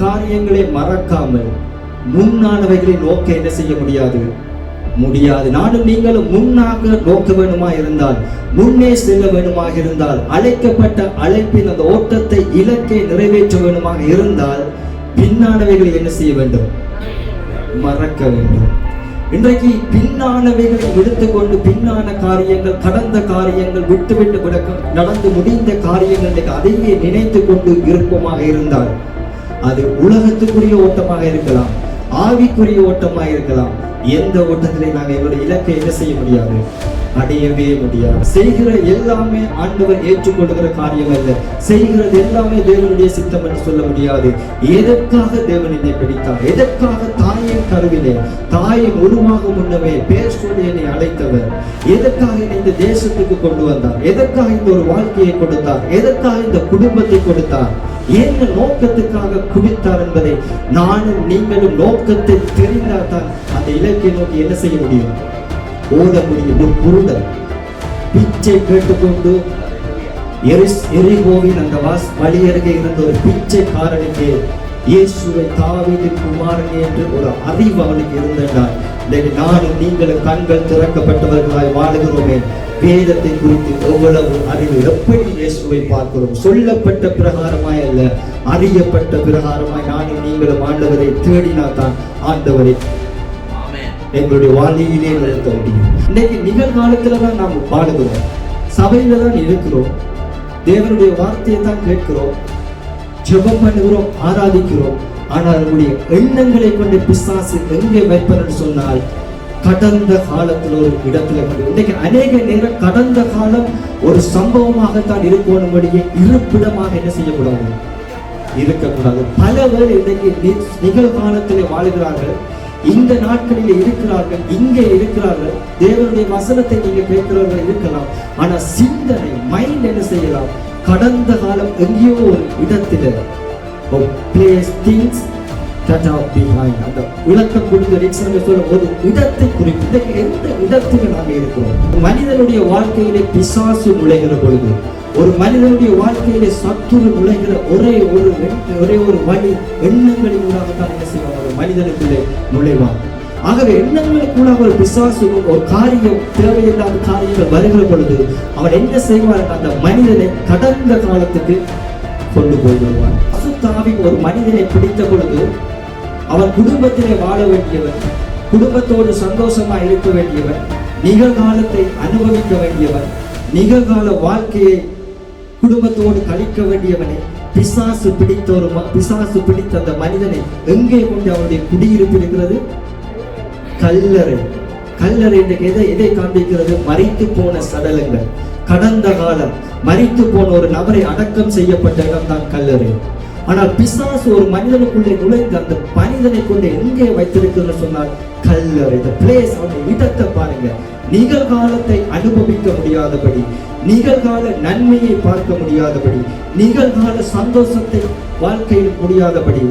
காரியங்களை மறக்காமல் முன்னானவைகளை நோக்க என்ன செய்ய முடியாது? நானும் நீங்களும் முன்னாக நோக்க வேணுமா இருந்தால், முன்னே செல்ல வேணுமாக இருந்தால், அழைக்கப்பட்ட அழைப்பின் அந்த ஓட்டத்தை இலக்கை நிறைவேற்ற வேணுமாக இருந்தால் பின்னானவைகளை என்ன செய்ய வேண்டும்? மறக்க வேண்டும். இன்றைக்கு பின்னானவைகளை எடுத்துக்கொண்டு பின்னான காரியங்கள், கடந்த காரியங்கள், விட்டு நடந்து முடிந்த காரியங்கள் அதையே நினைத்து கொண்டு இருப்போமாக இருந்தால் அது உலகத்துக்குரிய ஓட்டமாக இருக்கலாம், ஆவிக்குரிய ஓட்டமாக இருக்கலாம். எந்த ஓட்டத்திலே நாங்கள் எங்களுடைய இலக்கை என்ன செய்ய முடியாது? அடையவே முடியாது. செய்கிற எல்லாமே ஆண்டவர் ஏற்றுக்கொள்கிற காரியம் அல்ல. செய்கிறது எல்லாமே தேவனுடைய சித்தம் என்று சொல்ல முடியாது. எதற்காக தேவன் என்னை பிடித்தார்? எதற்காக தாயின் கருவிலே, தாயின் உருவாக முன்னமே பேர் சொல்லி என்னை அழைத்தவர்? எதற்காக என்னை இந்த தேசத்துக்கு கொண்டு வந்தார்? எதற்காக இந்த ஒரு வாழ்க்கையை கொடுத்தார்? எதற்காக இந்த குடும்பத்தை கொடுத்தார்? என்ன நோக்கத்துக்காக குவித்தார் என்பதை நானும் நீங்களும் நோக்கத்தை தெரிந்தால்தான் அந்த இலக்கை நோக்கி என்ன செய்ய முடியும்? ஓட முடியும். ஒரு குருடன் பிச்சை கேட்டுக்கொண்டு எரிகோவின் அந்த வழியருகே இருந்த ஒரு பிச்சைக்காரனுக்கு இயேசுவை தாவீதின் குமாரன் என்று ஒரு அறிவு அவனுக்கு இருந்ததால் நானும் நீங்களும் கண்கள் திறக்கப்பட்டவர்களாய் வாழுகிறோமே. வேதத்தை குறித்து எவ்வளவு அறிவு, எப்படி இயேசுவை பார்க்கிறோம்? சொல்லப்பட்ட பிரகாரமாய் அல்ல, அறியப்பட்ட பிரகாரமாய் நானும் நீங்களும் ஆண்டவரை தேடினால் தான் ஆண்டவரை எங்களுடைய வாழ்க்கையிலே நிறுத்த முடியும். இன்னைக்கு நிகழ்காலத்துல தான் நாம் பாடுகிறோம், சபையில தான் இருக்கிறோம், தேவனுடைய வார்த்தையை தான் கேட்கிறோம், ஜெபம் பண்ணுகிறோம், ஆராதிக்கிறோம். ஆனால் நம்முடைய எண்ணங்களை கொண்டு பிசாசு எங்கே வைப்பன்னு சொன்னால் கடந்த காலத்தில் ஒரு இடத்துல கொண்டு. இன்னைக்கு அநேக நேரம் கடந்த காலம் ஒரு சம்பவமாகத்தான் இருக்கணும்படியே இருப்பிடமாக என்ன செய்யக்கூடாது? இருக்கக்கூடாது. பல பேர் இன்னைக்கு நிகழ்காலத்திலே வாழ்கிறார்கள், இந்த நாட்களில் இருக்கிறார்கள், இங்கே இருக்கிறார்கள். தேவனுடைய வசனத்தை நீங்க கேட்கிறவர்கள் இருக்கலாம், ஆனா சிந்தனை மைண்ட் என்ன செய்யலாம்? கடந்த காலம் எங்கேயோ ஒரு இடத்துல அந்த விளக்கம் கொடுத்த ஒரு இடத்தை குறிப்பு. எந்த இடத்துல நாங்கள் இருக்கிறோம்? மனிதனுடைய வாழ்க்கையிலே பிசாசு நுழைகிற பொழுது, ஒரு மனிதனுடைய வாழ்க்கையிலே சத்துரு நுழைகிற ஒரே ஒரு வழி எண்ணங்களின் ஊடாகத்தான் என்ன செய்வாங்க? மனிதனுக்குள்ளே நுழைவான். ஆகவே எண்ணங்களுக்குள்ளாக ஒரு பிசாசு ஒரு காரியம், தேவையில்லாத காரியங்கள் வருகிற பொழுது அவன் என்ன செய்வான்? அந்த மனிதனை கடந்த காலத்துக்கு கொண்டு போய்விடுவான். அசுத்தாவி ஒரு மனிதனை பிடித்த பொழுது அவன் குடும்பத்திலே வாழ வேண்டியவன், குடும்பத்தோடு சந்தோஷமா இருக்க வேண்டியவன், நிகழ்காலத்தை அனுபவிக்க வேண்டியவன், நிகழ்கால வாழ்க்கையை குடும்பத்தோடு கழிக்க வேண்டியவனை பிசாசு பிடித்த அந்த மனிதனை எங்கே கொண்டு அவருடைய குடியிருப்பு இருக்கிறது? கல்லறை. கல்லறை எதை காண்பிக்கிறது? மரித்து போன சடலங்கள், கடந்த காலம் மரித்து போன ஒரு நபரை அடக்கம் செய்யப்பட்ட இடம் தான் கல்லறை. ஆனால் பிசாசு ஒரு மனிதனுக்குள்ளே நுழைந்து அந்த மனிதனை கொண்டு எங்கே வைத்திருக்கிறது சொன்னால் கல்லறை. இந்த பிளேஸ், அவருடைய இடத்தை பாருங்க. நிகழ்காலத்தை அனுபவிக்க முடியாதபடி, நிகழ்கால நன்மையை பார்க்க முடியாதபடி, நிகழ்கால சந்தோஷத்தை வாழ்க்கையில் முடியாதபடி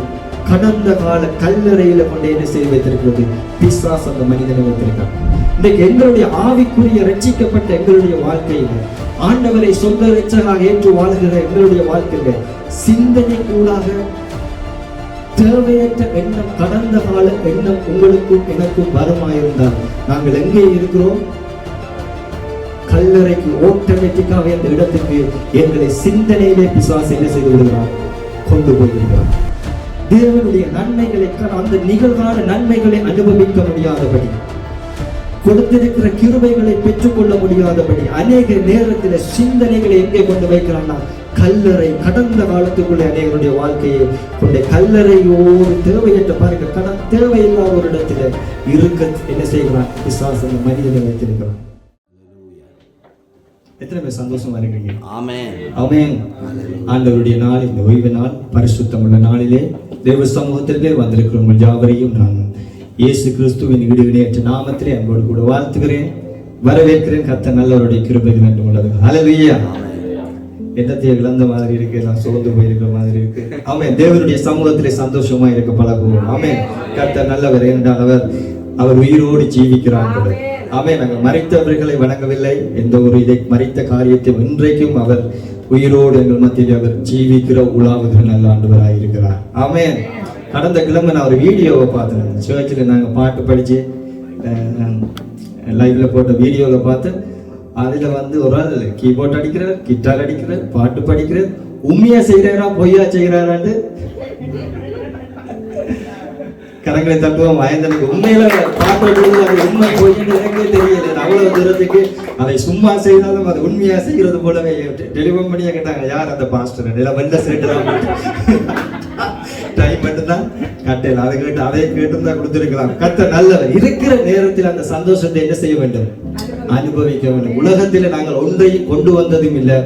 கடந்த கால கல்லறையில கொண்டு என்ன செய்து வைத்திருக்கிறது? பிசாசு அந்த மனிதனை வைத்திருக்கிறார். இன்றைக்கு எங்களுடைய ஆவிக்குரிய ரட்சிக்கப்பட்ட எங்களுடைய வாழ்க்கையில, ஆண்டவரை சொந்த ரட்சகராக ஏற்று வாழ்கிற எங்களுடைய வாழ்க்கையில சிந்தனை கூடாக தேவையற்ற எண்ணம், கடந்த கால எண்ணம் உங்களுக்கும் எனக்கும் வருமாயிருந்தால் நாங்கள் எங்கே இருக்கிறோம்? கல்லறைக்கு. ஆட்டோமேட்டிக்காக அந்த இடத்துக்கு எங்களை சிந்தனையிலே பிசாசு என்ன செய்து விடுகிறார்? கொண்டு போய்விடுகிறார். தேவனுடைய நன்மைகளை, அந்த நிகழ்கால நன்மைகளை அனுபவிக்க முடியாதபடி, கொடுத்திருக்கிற கிருபைகளை பெற்றுக்கொள்ள முடியாதபடி அநேக நேரத்தில் சிந்தனைகளை எங்கே கொண்டு வைக்கிறான்னா கல்லறை. கடந்த காலத்துக்குள்ளே அநேகருடைய வாழ்க்கையை கொண்ட கல்லறையோடு தேவையற்ற பாருங்க, தேவையில்லாத ஒரு இடத்துல இருக்க என்ன செய்கிறான்? பிசாசு அந்த மனிதனை வைத்திருக்கிறான். எத்தனை பேர் சந்தோஷமா இருக்கீங்க? ஆமென், ஆமென். ஆண்டவருடைய நாள், இந்த ஓய்வு நாள், பரிசுத்தமுள்ள நாளிலே தேவ சமூகத்திலே வந்திருக்கிற உங்கள் யாவரையும் நான் இயேசு கிறிஸ்துவின் இடுவினையற்ற நாமத்திலே அன்போடு கூட வாழ்த்துகிறேன், வரவேற்கிறேன். கர்த்தர் நல்லவருடைய கிருபை வேண்டும் உள்ளது. ஹல்லேலூயா. என்னத்தையே இழந்த மாதிரி இருக்கு, நான் சோர்ந்து போயிருக்கிற மாதிரி இருக்கு. ஆமென். தேவனுடைய சமூகத்திலே சந்தோஷமா இருக்க பழகுவோம். ஆமென். கர்த்தர் நல்லவர் என்றால் அவர் உயிரோடு ஜீவிக்கிறார்கள். ஆமென். நாங்கள் மரித்தவர்களை வணங்கவில்லை, எந்த ஒரு இதை மரித்த காரியத்தை இன்றைக்கும் அவர் உயிரோடு எங்கள் மத்தியில் அவர் ஜீவிக்கிற உலாவுகிற நல்ல ஆண்டவராக இருக்கிறார். ஆமென். கடந்த கிழமை நான் ஒரு வீடியோவை பார்த்தேன். சர்ச்சில் நாங்கள் பாட்டு படித்து லைவ்ல போட்ட வீடியோவை பார்த்து அதில் ஒரு ஆள் கீபோர்ட் அடிக்கிறார், கிட்டார் அடிக்கிறார், பாட்டு படிக்கிறார். உண்மையா செய்கிறாரா பொய்யா செய்கிறாரான்னு கணங்களை தட்டுவோம். வயந்தனுக்கு உண்மையில பாட்டு அது உண்மை பொய்ன்னு எனக்கே தெரியல. அவ்வளவு தூரத்துக்கு அதை சும்மா செய்தாலும் அது உண்மையா செய்கிறது போலவே டெலிஃபோன் பண்ணியே கேட்டாங்க, யார் அந்த பாஸ்டர் வெள்ள சேர்ட்டு டைம் மட்டும்தான் கட்டையில் அதை கேட்டு அதை கேட்டுதான் கொடுத்திருக்கலாம். கர்த்தர் நல்லவர். இருக்கிற நேரத்தில் அந்த சந்தோஷத்தை என்ன செய்ய வேண்டும்? அனுபவிக்க வேண்டும். உலகத்தில் நாங்கள் ஒன்றையும் கொண்டு வந்ததும் இல்லை,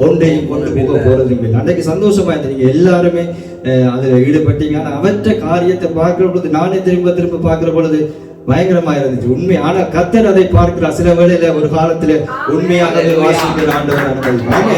ஒன்றையும் கொண்டு போக போறதும் இல்லை. அன்றைக்கு சந்தோஷமா இருந்தது. நீங்க எல்லாருமே அதுல ஈடுபட்டீங்க. ஆனா அவற்ற காரியத்தை பார்க்கிற பொழுது நானே திரும்ப திரும்ப பார்க்கிற பொழுது பயங்கரமா இருந்துச்சு உண்மை. ஆனா கர்த்தர் அதை பார்க்கிறார். சில வேளையில ஒரு காலத்துல உண்மையாகவே வாசிக்கிற ஆண்டவர் அனுபவிப்பாங்க.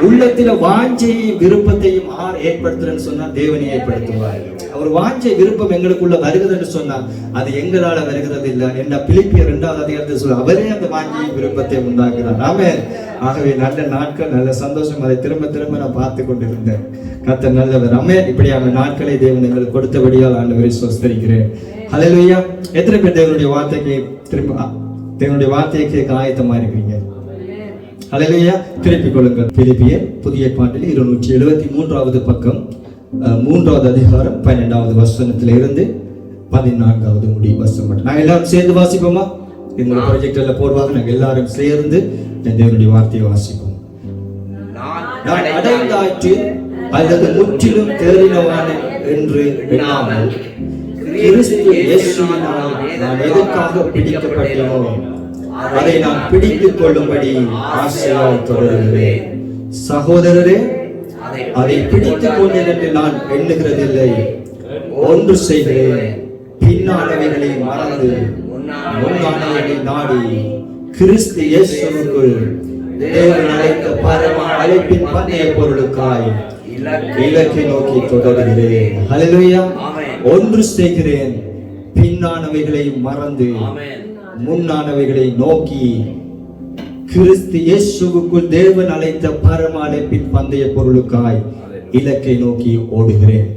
உள்ளத்துல வாஞ்சையும் விருப்பத்தையும் ஆர் ஏற்படுத்துறேன்னு சொன்னா தேவனை ஏற்படுத்துவார். ஒரு வாஞ்சை விருப்பம் எங்களுக்குள்ள வருகிறதுன்னு சொன்னா அது எங்களால வருகிறது இல்லை. என்ன பிலிப்பியர் 2வது அதிகாரத்தில் சொல்ல அவரே அந்த வாஞ்சையும் விருப்பத்தை உண்டாக்குறார். ஆமென். ஆகவே நல்ல நாட்கள், நல்ல சந்தோஷம். அதை திரும்ப திரும்ப நான் பார்த்து கொண்டிருந்தேன். கர்த்தர் நல்லவர். ஆமென். இப்படியான நாட்களை தேவன் எங்களுக்கு கொடுத்தபடியால் ஆண்டவரை ஸ்தோத்திரிக்கிறேன். ஹல்லேலூயா. எத்தனை பேர் தேவனுடைய வார்த்தைக்கு தேவனுடைய வார்த்தையை கேட்க ஆயத்தமா இருக்கிறீங்க? ஹல்லேலூயா. திருப்பிக் கொள்ளுங்கள். பிலிப்பியர் புதிய பாட்டில் 273வது பக்கம் 3வது அதிகாரம் 12வது வசனத்திலிருந்து 14வது முடிவு வசனம் மட்டும் நாங்கள் எல்லாரும் சேர்ந்து வாசிப்போமா? இந்த ப்ராஜெக்ட்ல போடுவாங்க. நாங்கள் எல்லாரும் சேர்ந்து தேவனுடைய வார்த்தையை வாசிப்போம். நான் அடைந்தாயிற்று அல்லது முற்றிலும் தேறினவான என்று எண்ணாமல் கிறிஸ்து இயேசுவினால் நான் எதற்காக பிடிக்கப்பட்டேனோ அதை நான் பிடித்துக் கொள்ளும்படி ஆசையாய் தொடருகிறேன். சகோதரரே, அதை பிடித்துக் கொண்டேன் என்று நான் எண்ணுகிறதில்லை. ஒன்று செய்கிறேன், பின்னானவைகளை மறந்து முன்னானவைகளை நாடி கிறிஸ்து இயேசுவுக்குள் தேவன் அழைத்த பரம அழைப்பின் பந்தய பொருளுக்காய் இலக்கை நோக்கி தொடர்கிறேன். ஹல்லேலூயா. ஒன்று செய்கிறேன், பின்னானவைகளை மறந்து முன்னானவைகளை நோக்கி கிறிஸ்து இயேசுவுக்குள் தேவன் அழைத்த பரம அழைப்பின் பந்தய பொருளுக்காய் இலக்கை நோக்கி ஓடுகிறேன்.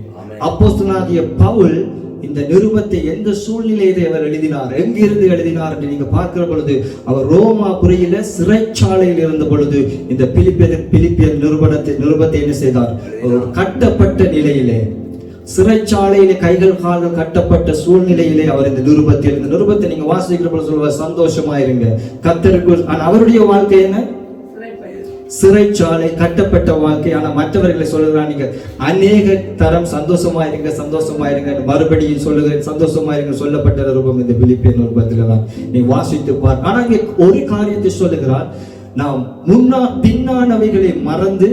அப்போஸ்தலனாகிய பவுல் இந்த நிருபத்தை எந்த சூழ்நிலையிலே அவர் எழுதினார், எங்கிருந்து எழுதினார் என்று நீங்க பார்க்கிற பொழுது அவர் ரோமாபுரியில சிறைச்சாலையில் இருந்த பொழுது இந்த பிலிப்பியர் நிருபத்தை என்ன செய்தார்? ஒரு கட்டப்பட்ட நிலையிலே, சிறைச்சாலையிலே கைகள் கால்கள் கட்டப்பட்ட சூழ்நிலையிலே அவர் இந்த நிருபத்தை நீங்க வாசிக்கிற பொழுது சொல்லுவார், சந்தோஷமா இருங்க கர்த்தருக்குள். அவருடைய வாழ்க்கை என்ன? சிறைச்சாலை, கட்டப்பட்ட வாழ்க்கை. ஆனா மற்றவர்களை சொல்லுகிறார், நீங்க அநேக தரம் சந்தோஷமா இருங்க சந்தோஷமா இருங்க. மறுபடியும் சொல்லுகிறேன், சந்தோஷமா இருங்க சொல்லப்பட்ட நிருபம் இந்த பிலிப்பியர் நிருபத்தில தான் நீ வாசித்து பார். ஆனா இங்க ஒரு காரியத்தை சொல்லுகிறார், நாம் பின்னானவைகளை மறந்து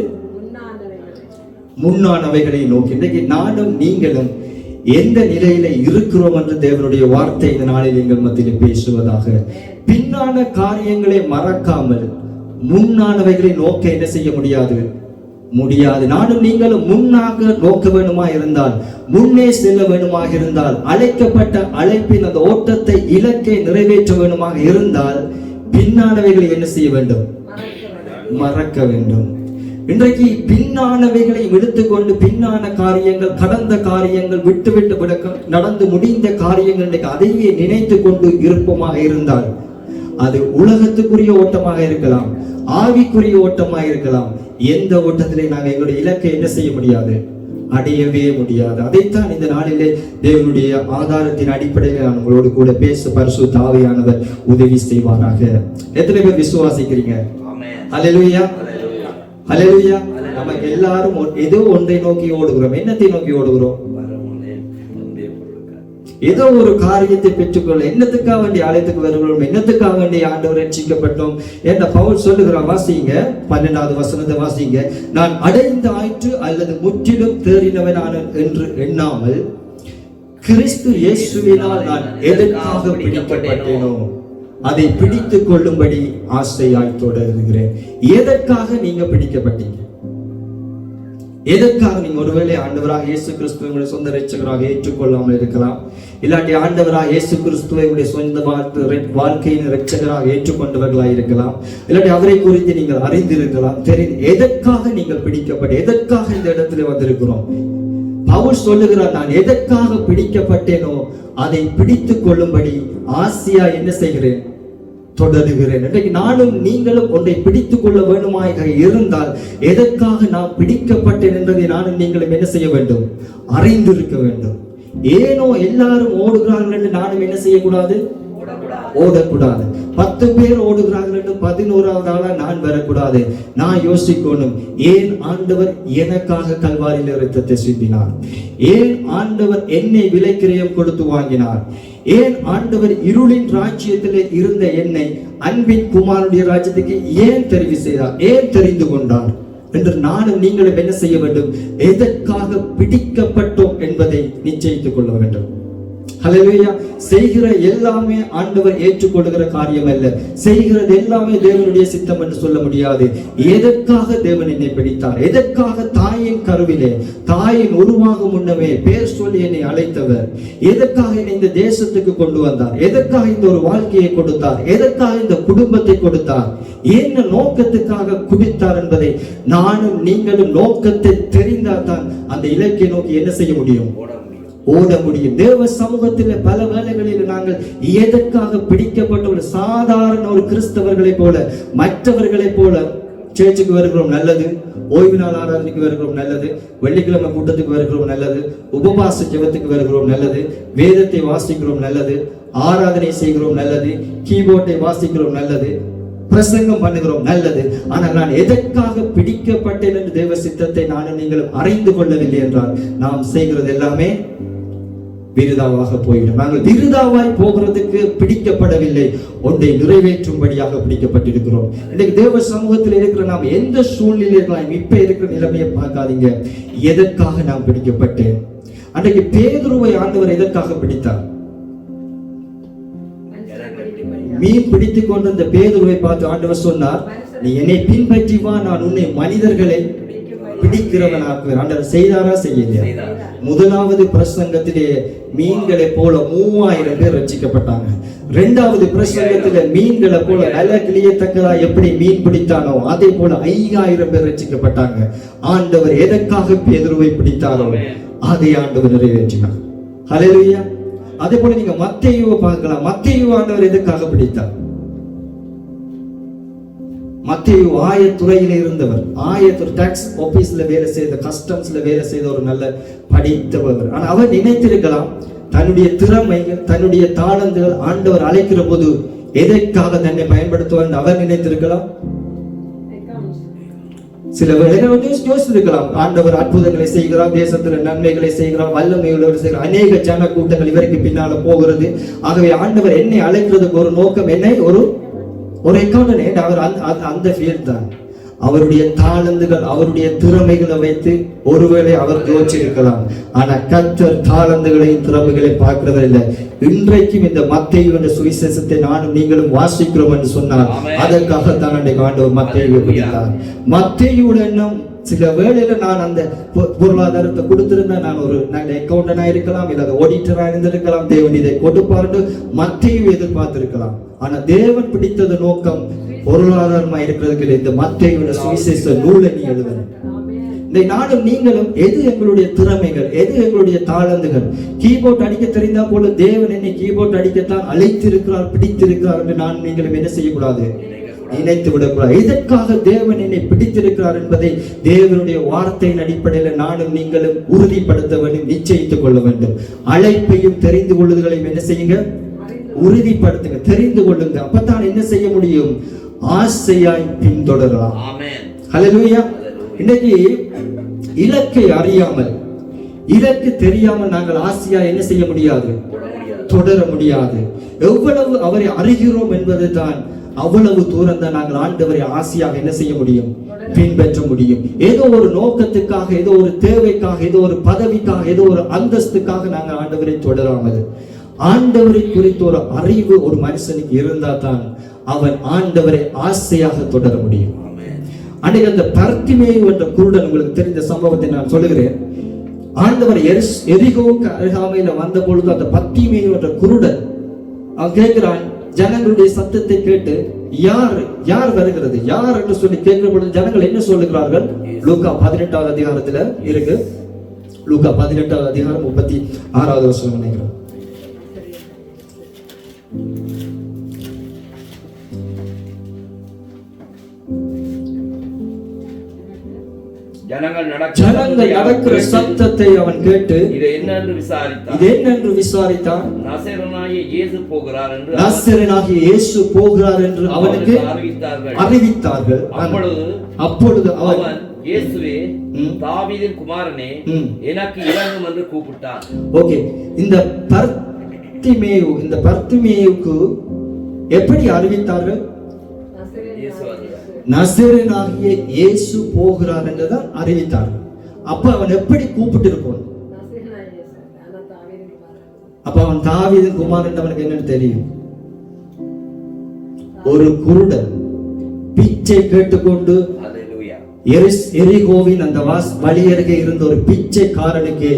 முன்னானவைகளை நோக்கி. இன்றைக்கு நானும் நீங்களும் எந்த நிலையில இருக்கிறோம் என்று தேவனுடைய வார்த்தை இந்த நாளில் எங்கள் மத்தியில் பேசுவதாக. பின்னான காரியங்களை மறக்காமல் முன்னானவைகளை நோக்க என்ன செய்ய முடியாது? நானும் நீங்களும் முன்னாக நோக்க வேண்டுமா இருந்தால், முன்னே செல்ல வேண்டுமாக இருந்தால், அழைக்கப்பட்ட அழைப்பின் அந்த ஓட்டத்தை இலக்கை நிறைவேற்ற வேண்டுமாக இருந்தால் பின்னானவைகளை என்ன செய்ய வேண்டும்? மறக்க வேண்டும். இன்றைக்கு பின்னானவைகளை எடுத்துக்கொண்டு பின்னான காரியங்கள், கடந்த காரியங்கள் விட்டு நடந்து முடிந்த காரியங்கள் இன்றைக்கு அதையே நினைத்து கொண்டு இருப்பமாக இருந்தால் அது உலகத்துக்குரிய ஓட்டமாக இருக்கலாம், ஆவிக்குரிய ஓட்டமாக இருக்கலாம். எந்த ஓட்டத்திலே நாங்கள் எங்களுடைய இலக்கை என்ன செய்ய முடியாது? அடையவே முடியாது. அதைத்தான் இந்த நாளிலே தேவனுடைய ஆதாரத்தின் அடிப்படையில் நான் உங்களோடு கூட பேச பரிசுத்த ஆவியானவர் உதவி செய்வாராக. எத்தனை பேர் விசுவாசிக்கிறீங்க? ஹல்லேலூயா. ஹல்லேலூயா. நமக்கு எல்லாரும் ஏதோ ஒன்றை நோக்கி ஓடுகிறோம். என்னத்தை நோக்கி ஓடுகிறோம்? ஏதோ ஒரு காரியத்தை பெற்றுக்கொள்ள. என்னத்துக்காக வேண்டிய ஆலயத்துக்கு வருகிறோம்? என்னத்துக்காக வேண்டிய ஆண்டவர் ரட்சிக்கப்பட்டோம் என்ற பவுல் சொல்லுகிறார். வாசிங்க 12வது வசனத்தை வாசிங்க. நான் அடைந்த ஆயிற்று அல்லது முற்றிலும் தேறினவனான என்று எண்ணாமல் கிறிஸ்து இயேசுவினால் நான் எதற்காக பிடிக்கப்பட்டேனோ அதை பிடித்துக் கொள்ளும்படி ஆசையாய் தொடர்கிறேன். எதற்காக நீங்க பிடிக்கப்பட்டீங்க? எதற்காக நீங்க ஒருவேளை ஆண்டவராக இயேசு கிறிஸ்துவை உங்களுடைய சொந்த இரட்சகராக ஏற்றுக்கொள்ளாமல் இருக்கலாம், இல்லாட்டி ஆண்டவராக இயேசு கிறிஸ்துவை உங்களுடைய சொந்த வாழ்க்கையின் இரட்சகராக ஏற்றுக்கொண்டவர்களாக இருக்கலாம், இல்லாட்டி அவரை குறித்து நீங்கள் அறிந்திருக்கலாம். எதற்காக நீங்கள் பிடிக்கப்பட்ட, எதற்காக இந்த இடத்துல வந்திருக்கிறோம்? பவுல் சொல்லுகிறார், நான் எதற்காக பிடிக்கப்பட்டேனோ அதை பிடித்துக் கொள்ளும்படி ஆசையா என்ன செய்கிறேன், தொடருகிறேன். இன்றைக்கு நானும் நீங்களும் ஒன்றை பிடித்துக் கொள்ள வேண்டுமாக இருந்தால் எதற்காக நான் பிடிக்கப்பட்டேன் என்பதை நானும் நீங்களும் என்ன செய்ய வேண்டும், அறிந்திருக்க வேண்டும். ஏனோ எல்லாரும் ஓடுகிறார்கள் என்று நானும் என்ன செய்யக்கூடாது, ஓடக்கூடாது. 10 பேர் ஓடுகிறார்கள் என்று 11வது ஆளா நான் வரக்கூடாது. நான் யோசிக்கணும், ஏன் ஆண்டவர் எனக்காக கல்வாரியில் இரத்தத்தை சிந்தினார்? ஏன் ஆண்டவர் என்னை விலைக்கிரயம் கொடுத்து வாங்கினார்? ஏன் ஆண்டவர் இருளின் ராஜ்யத்திலே இருந்த என்னை அன்பின் குமாரனுடைய ராஜ்யத்துக்கு ஏன் தெரிவு செய்தார், ஏன் தெரிந்து கொண்டார் என்று நானும் நீங்களும் என்ன செய்ய வேண்டும், எதற்காக பிடிக்கப்பட்டோம் என்பதை நிச்சயித்துக் கொள்ள வேண்டும். ஹல்லேலூயா. செய்கிற எல்லாமே ஆண்டவர் ஏற்றுக்கொள்கிற காரியம் அல்ல, செய்கிறது எல்லாமே தேவனுடைய சித்தம் என்று சொல்ல முடியாது. எதற்காக தேவன் என்னை பிடித்தார், எதற்காக தாயின் கருவிலே தாயின் உருவாகும் முன்னமே பேர் சொல்லி என்னை அழைத்தவர், எதற்காக என்னை இந்த தேசத்துக்கு கொண்டு வந்தார், எதற்காக இந்த ஒரு வாழ்க்கையை கொடுத்தார், எதற்காக இந்த குடும்பத்தை கொடுத்தார், என்ன நோக்கத்துக்காக குடித்தார் என்பதை நானும் நீங்களும் நோக்கத்தை தெரிந்தால் தான் அந்த இலக்கை நோக்கி என்ன செய்ய முடியும், ஓட முடியும். தேவ சமூகத்தில் பல வேளைகளில் நாங்கள் எதற்காக பிடிக்கப்பட்ட ஒரு சாதாரண ஒரு கிறிஸ்தவர்களை போல, மற்றவர்களை போல சேர்ச்சுக்கு வருகிறோம் நல்லது, ஓய்வு நாள் ஆராதனைக்கு வருகிறோம் நல்லது, வெள்ளிக்கிழமை கூட்டத்துக்கு வருகிறோம் நல்லது, உபவாச ஜெபத்துக்கு வருகிறோம் நல்லது, வேதத்தை வாசிக்கிறோம் நல்லது, ஆராதனை செய்கிறோம் நல்லது, கீபோர்டை வாசிக்கிறோம் நல்லது, பிரசங்கம் பண்ணுகிறோம் நல்லது. ஆனால் நான் எதற்காக பிடிக்கப்பட்டேன் என்று தேவ சித்தத்தை நானும் நீங்களும் அறிந்து கொள்ளவில்லை என்றால் நாம் செய்கிறது எல்லாமே விருதாவாக போயிடும். நாங்கள் விருதாவாய் போகிறதுக்கு பிடிக்கப்படவில்லை, ஒன்றை நிறைவேற்றும்படியாக பிடிக்கப்பட்டிருக்கிறோம். இன்னைக்கு தேவ சமூகத்தில் இருக்கிற நாம் எந்த சூழ்நிலையில் இருக்கலாம், இப்ப இருக்கிற நிலைமையை பார்க்காதீங்க. எதற்காக நாம் பிடிக்கப்பட்டேன்? அன்றைக்கு பேதுருவை ஆண்டவர் எதற்காக பிடித்தார்? மீன் பிடித்துக் கொண்டு இந்த பேதுருவை பார்த்து ஆண்டவர் சொன்னார், நீ என்னை பின்பற்றி வா, நான் உன்னை மனிதர்களை பிடிக்கிறவனாக்குவேன். ஆண்டவர் செய்தாரா, செய்யலையா? முதலாவது பிரசங்கத்திலே மீன்களை போல 3000 பேர் ரட்சிக்கப்பட்டாங்க. 2வது பிரசங்கத்திலே மீன்களை போல நல்ல கிளியத்தக்கதா எப்படி மீன் பிடித்தானோ அதே போல 5000 பேர் ரட்சிக்கப்பட்டாங்க. ஆண்டவர் எதற்காக பேதுருவை பிடித்தாரோ அதை ஆண்டவர் நிறைவேற்றினார். ஹல்லேலூயா. அதே போல நீங்க மத்தேயுவை பார்க்கலாம். மத்தேயு ஆண்டவர் எதற்காக பிடித்தார்? மத்தேயு ஆயத்துறையில இருந்தவர், ஆயத்துறை டாக்ஸ் ஆபீஸ்ல வேலை செய்த, கஸ்டம்ஸ்ல வேலை செய்த ஒரு நல்ல படித்தவர். ஆனா அவர் நினைத்திருக்கலாம் தன்னுடைய திறமைகள், தன்னுடைய தாளந்துகள் ஆண்டவர் அழைக்கிற போது எதற்காக தன்னை பயன்படுத்துவார் அவர் நினைத்திருக்கலாம். சில வேளைகளில் யோசித்திருக்கலாம், ஆண்டவர் அற்புதங்களை செய்கிறார், தேசத்துல நன்மைகளை செய்கிறார், வல்லமைகளோடு செய்கிறார், அநேக ஜன கூட்டங்கள் இவருக்கு பின்னால போகிறது. ஆகவே ஆண்டவர் என்னை அழைக்கிறதுக்கு ஒரு நோக்கம், என்னை ஒரு எக்கானன் அவர் அந்த ஃபீல்ட் தான். அவருடைய தாளந்துகள், அவருடைய திறமைகளை வைத்து ஒருவேளை அவர் யோசிச்சிருக்கலாம். ஆனா கர்த்தர் தாளந்துகளையும் திறமைகளையும் பார்க்கிறதில்லை. இன்றைக்கும் இந்த மத்தேயு என்ற சுவிசேஷத்தை நானும் நீங்களும் வாசிக்கிறோம் என்று சொன்னார். அதற்காகத்தான் அன்றைக்கு ஆண்டவர் மத்தேயுவை பிடித்தார். மத்தேயுவோட எண்ணம், சில வேளையில நான் அந்த பொருளாதாரத்தை கொடுத்திருந்தா நான் ஒரு நல்ல அக்கௌண்டனா இருக்கலாம், இல்ல ஆடிட்டரா இருந்திருக்கலாம், தேவன் இதை கொடுப்பார்னு மத்தேயு எதிர்பார்த்திருக்கலாம். ஆனா தேவன் பிடித்தது நோக்கம் பொருளாதாரமா இருக்கிறதுக்கு இந்த மத்தேயுவோட சுவிசேஷ நூலை நீ எழுதணும். இந்த நானும் நீங்களும் எது எங்களுடைய திறமைகள், எது எங்களுடைய தாளந்துகள்? கீபோர்ட் அடிக்க தெரிந்தா போல தேவன் என்னை கீபோர்ட் அடிக்கத்தான் அழைத்திருக்கிறார், பிடித்திருக்கிறார் என்று நான் நீங்களும் என்ன செய்யக்கூடாது, நினைத்து விடக்கூடாது. இதற்காக தேவன் என்னை பிடித்திருக்கிறார் என்பதை தேவனுடைய வார்த்தையின் அடிப்படையில் நானும் நீங்களும் உறுதிப்படுத்த வேண்டும், நிச்சயித்துக் கொள்ள வேண்டும். அழைப்பையும் தெரிந்து கொள்ளுதலையும் என்ன செய்யுங்க, உறுதிப்படுத்துங்க, தெரிந்து கொள்ளுங்க. அப்பதான் என்ன செய்ய முடியும், ஆசையாய் பின்தொடரலாம். ஹல்லேலூயா. இன்னைக்கு இலக்கை அறியாமல், இலக்கு தெரியாமல் நாங்கள் ஆசையா என்ன செய்ய முடியாது, தொடர முடியாது. எவ்வளவு அவரை அறிகிறோம் என்பது தான், அவ்வளவு தூரம் தான் நாங்கள் ஆண்டவரை ஆசையாக என்ன செய்ய முடியும், பின்பற்ற முடியும். ஏதோ ஒரு நோக்கத்துக்காக, ஏதோ ஒரு தேவைக்காக, ஏதோ ஒரு பதவிக்காக, ஏதோ ஒரு அந்தஸ்துக்காக நாங்கள் ஆண்டவரை தொடராமல், ஆண்டவரை குறித்த ஒரு அறிவு ஒரு மனுஷனுக்கு இருந்தா தான் அவன் ஆண்டவரை ஆசையாக தொடர முடியும். அன்றைக்கு அந்த பர்த்திமேயு என்ற குருடன், உங்களுக்கு தெரிந்த சம்பவத்தை நான் சொல்லுகிறேன். ஆண்டவர் எரிகோவுக்கு அருகாமையில வந்த பொழுது அந்த பர்த்திமேயு என்ற குருடன் அவன் கேட்கிறான், ஜனங்களுடைய சத்தத்தை கேட்டு யார் யார் வருகிறது யார் என்று சொல்லி கேட்கிற பொழுது ஜனங்கள் என்ன சொல்லுகிறார்கள்? லூக்கா 18வது அதிகாரத்துல இருக்கு. லூக்கா 18வது அதிகாரம் 36வது வசனம் நினைக்கிறோம். ஜனங்கள் நடக்கிற சத்தத்தை அவன் கேட்டு இது என்ன என்று விசாரித்தான். நசரேயனாகிய இயேசு போகிறார் என்று அவனுக்கு அறிவித்தார்கள். அப்பொழுது அவன், இயேசுவே, தாவீதின் குமாரனே, எனக்கு இரங்கும் என்று கூப்பிட்டான். ஓகே, இந்த பர்த்திமேயுக்கு எப்படி அறிவித்தார்கள்? நசரேயனாகிய இயேசு போகிறார் என்றுதான் அறிவித்தார்கள். அப்ப அவன் எப்படி கூப்பிட்டு இருப்பான்? அப்ப அவன் தாவீதின் குமாரன் என்று அவனுக்கு என்னன்னு தெரியும்? ஒரு குருடன் பிச்சை கேட்டுக்கொண்டு எரிகோவின் அந்த வழியருகே இருந்த ஒரு பிச்சைக்காரனுக்கு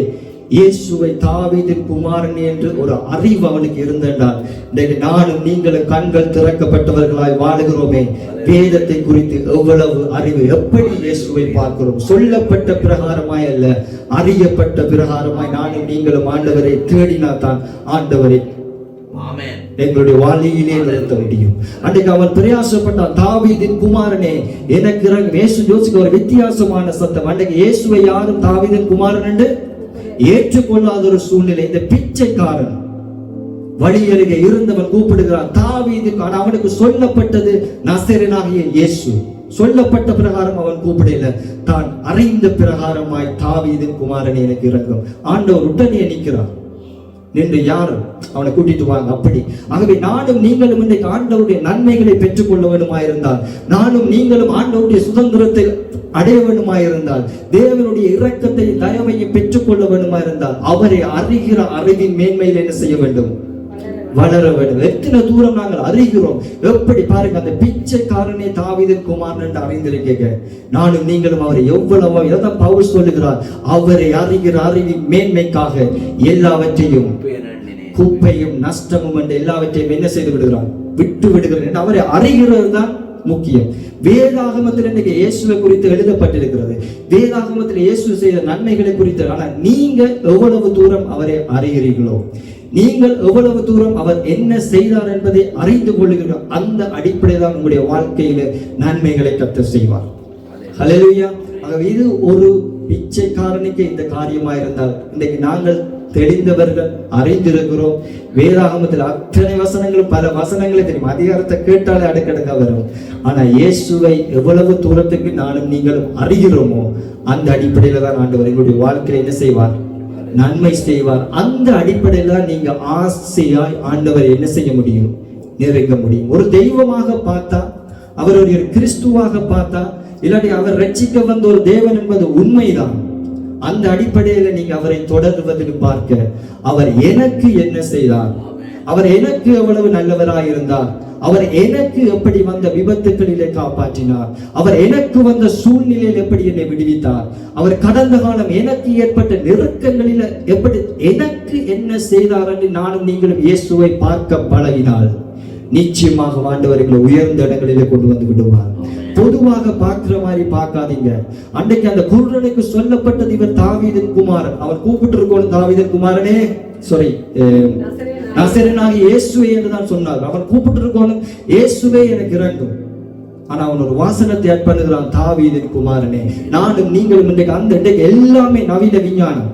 இயேசுவை தாவீதின் குமாரன் என்று ஒரு அறிவு அவனுக்கு இருந்தென்றால், இன்றைக்கு நானும் நீங்களும் கண்கள் திறக்கப்பட்டவர்களாய் வாழுகிறோமே. வேதத்தை குறித்து எவ்வளவு அறிவு, எப்படி இயேசுவை பார்க்கிறோம்? சொல்லப்பட்ட பிரகாரமாய் அல்ல, அறியப்பட்ட பிரகாரமாய் நானும் நீங்களும் ஆண்டவரை தேடினாதான் ஆண்டவரை எங்களுடைய வாழ்க்கையிலே நிறுத்த முடியும். அன்றைக்கு அவன் பிரயாசப்பட்டான், தாவீதின் குமாரனே எனக்கு இறங்கும். இயேசு யோசிக்க ஒரு வித்தியாசமான சத்தம். அன்றைக்கு இயேசுவை யாரும் தாவீதின் குமாரன் என்று ஏற்றுக்கொள்ளாத ஒரு சூழ்நிலை. இந்த பிச்சைக்காரன் வழி அருகே இருந்தவன் கூப்பிடுகிறான் தாவீதுக்கு. அவனுக்கு சொல்லப்பட்டது நசரேயனாகிய இயேசு. சொல்லப்பட்ட பிரகாரம் அவன் கூப்பிடல, தான் அறிந்த பிரகாரமாய் தாவீதின் குமாரனே எனக்கு இறங்கும். ஆண்டவர் உடனே நிற்கிறார், நின்று யாரும் அவனை கூட்டிட்டு வாங்க. அப்படி ஆகவே நானும் நீங்களும் இன்றைக்கு ஆண்டவருடைய நன்மைகளை பெற்றுக் கொள்ள வேண்டுமாயிருந்தால், நானும் நீங்களும் ஆண்டவருடைய சுதந்திரத்தை அடைய வேண்டுமாயிருந்தால், தேவனுடைய இரக்கத்தை தயவையும் பெற்றுக் கொள்ள வேண்டுமாயிருந்தால், அவரை அறிகிற அறிவின் மேன்மையில் என்ன செய்ய வேண்டும்? வளர வேண்டும். எத்தனை தூரம் நாங்கள் அறிகிறோம்? எப்படி பாருங்க, அந்த பிச்சைக்காரனே தாவீதின் குமாரன் என்று அறிந்திருக்கீங்க. நானும் நீங்களும் அவரை எவ்வளவோ, இதான் பவுல் சொல்லுகிறார், அவரை அறிகிற அறிவின் மேன்மைக்காக எல்லாவற்றையும் குப்பையும் நஷ்டமும் என்று எல்லாவற்றையும் என்ன செய்து விடுகிறான்? விட்டு விடுகிறேன். அவரை அறிகிறது தான் முக்கியம். வேதாகமத்தில் இன்னைக்கு இயேசுவை குறித்து எழுதப்பட்டிருக்கிறது. வேதாகமத்தில் இயேசு செய்த நன்மைகளை குறித்து. ஆனால் நீங்க எவ்வளவு தூரம் அவரை அறிகிறீர்களோ, நீங்கள் எவ்வளவு தூரம் அவர் என்ன செய்தார் என்பதை அறிந்து கொள்ளுகிற அந்த அடிப்படையில் தான் உங்களுடைய வாழ்க்கையில நன்மைகளை கர்த்தர் செய்வார். ஹல்லேலூயா. ஆகவே இது ஒரு பிச்சைக்காரனுக்கு இந்த காரியமாயிருந்தால், இன்றைக்கு நாங்கள் தெரிந்தவர்கள் அறிந்திருக்கிறோம். வேதாகமத்தில் அத்தனை வசனங்களும், பல வசனங்களே தெரியும். அதிகாரத்தை கேட்டாலே அடுக்கடுக்க வரும். ஆனா இயேசுவை எவ்வளவு தூரத்துக்கு நானும் நீங்களும் அறிகிறோமோ அந்த அடிப்படையில தான் ஆண்டவர் எங்களுடைய வாழ்க்கையில என்ன செய்வார்? நன்மை செய்வார். அந்த அடிப்படையில தான் நீங்க ஆசையாய் ஆண்டவர் என்ன செய்ய முடியும்? நெருங்க முடியும். ஒரு தெய்வமாக பார்த்தா, அவர் ஒரு கிறிஸ்துவாக பார்த்தா, இல்லாட்டி அவர் ரட்சிக்க வந்த ஒரு தேவன் என்பது உண்மைதான். அந்த அடிப்படையில நீங்க அவரை தொடர்வதற்கு பார்க்க, அவர் எனக்கு என்ன செய்தார், அவர் எனக்கு எவ்வளவு நல்லவராய் இருந்தார், அவர் எனக்கு எப்படி வந்த விபத்துக்களிலே காப்பாற்றினார், அவர் எனக்கு வந்த சூழ்நிலையில் எப்படி என்னை விடுவித்தார், அவர் கடந்த காலம் எனக்கு ஏற்பட்ட நெருக்கங்களில எப்படி எனக்கு என்ன செய்தார் என்று நானும் நீங்களும் இயேசுவை பார்க்க பழகினால் நிச்சயமாக ஆண்டவர்களை உயர்ந்த இடங்களிலே கொண்டு வந்து விடுவார். பொதுவாக பார்க்கிற மாதிரி பார்க்காதீங்க. அன்றைக்கு அந்த குருடனுக்கு சொல்லப்பட்டது, இவர் தாவீதின் குமாரன். அவர் கூப்பிட்டு இருக்கணும், தாவீதின் குமாரனே, சாரி, நசரேயனாகிய இயேசுவே என்று தான் சொன்னார். அவன் கூப்பிட்டு இருக்கணும், இயேசுவே எனக்கு இறங்கும். ஆனா அவன் ஒரு வாசனத்தை ஆட் பண்ணுகிறான், தாவீதின் குமாரனே. நானும் நீங்களும் இன்றைக்கு அந்த இன்றைக்கு எல்லாமே நவீன விஞ்ஞானம்.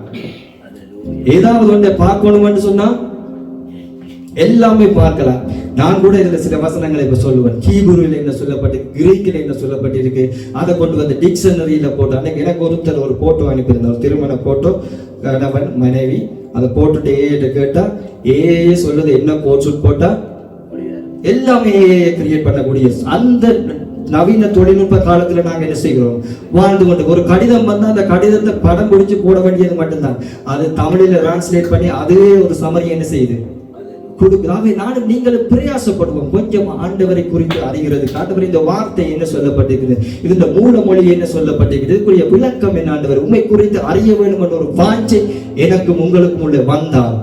ஏதாவது ஒன்றை பார்க்கணும் சொன்னா எல்லாமே பார்க்கலாம். நான் கூட இதுல சில வசனங்களை இப்ப சொல்லுவேன். ஹீப்ருவில் என்ன சொல்லப்பட்டு, கிரீக்கில் என்ன சொல்லப்பட்டிருக்கு, அதை கொண்டு வந்து டிக்ஷனரியில போட்டு. அன்னைக்கு எனக்கு ஒருத்தர் ஒரு போட்டோ அனுப்பியிருந்தார், திருமண போட்டோ, கணவன் மனைவி. அதை போட்டுட்டு கேட்டா சொல்லுது என்ன கோட் சூட் போட்டா எல்லாமே கிரியேட் பண்ணக்கூடிய அந்த நவீன தொழில்நுட்ப காலத்துல நாங்க என்ன செய்கிறோம்? வாழ்ந்து கொண்டு. ஒரு கடிதம் வந்தா அந்த கடிதத்தை படம் பிடிச்சு போட வேண்டியது மட்டும்தான். அது தமிழில டிரான்ஸ்லேட் பண்ணி அதுவே ஒரு சமரி என்ன செய்யுது? கொடுக்கிறாவே நானும் நீங்களும் பிரயாசப்படுவோம் கொஞ்சம் ஆண்டவரை குறித்து அறிகிறது. ஆண்டவர் இந்த வார்த்தை என்ன சொல்லப்பட்டிருக்குது, இந்த மூல மொழி என்ன சொல்லப்பட்டிருக்குது, இதுக்குரிய விளக்கம் என்ன, ஆண்டவர் உண்மை குறித்து அறிய வேண்டும் என்ற ஒரு வாஞ்சை எனக்கும் உங்களுக்கும் உள்ள வந்தால்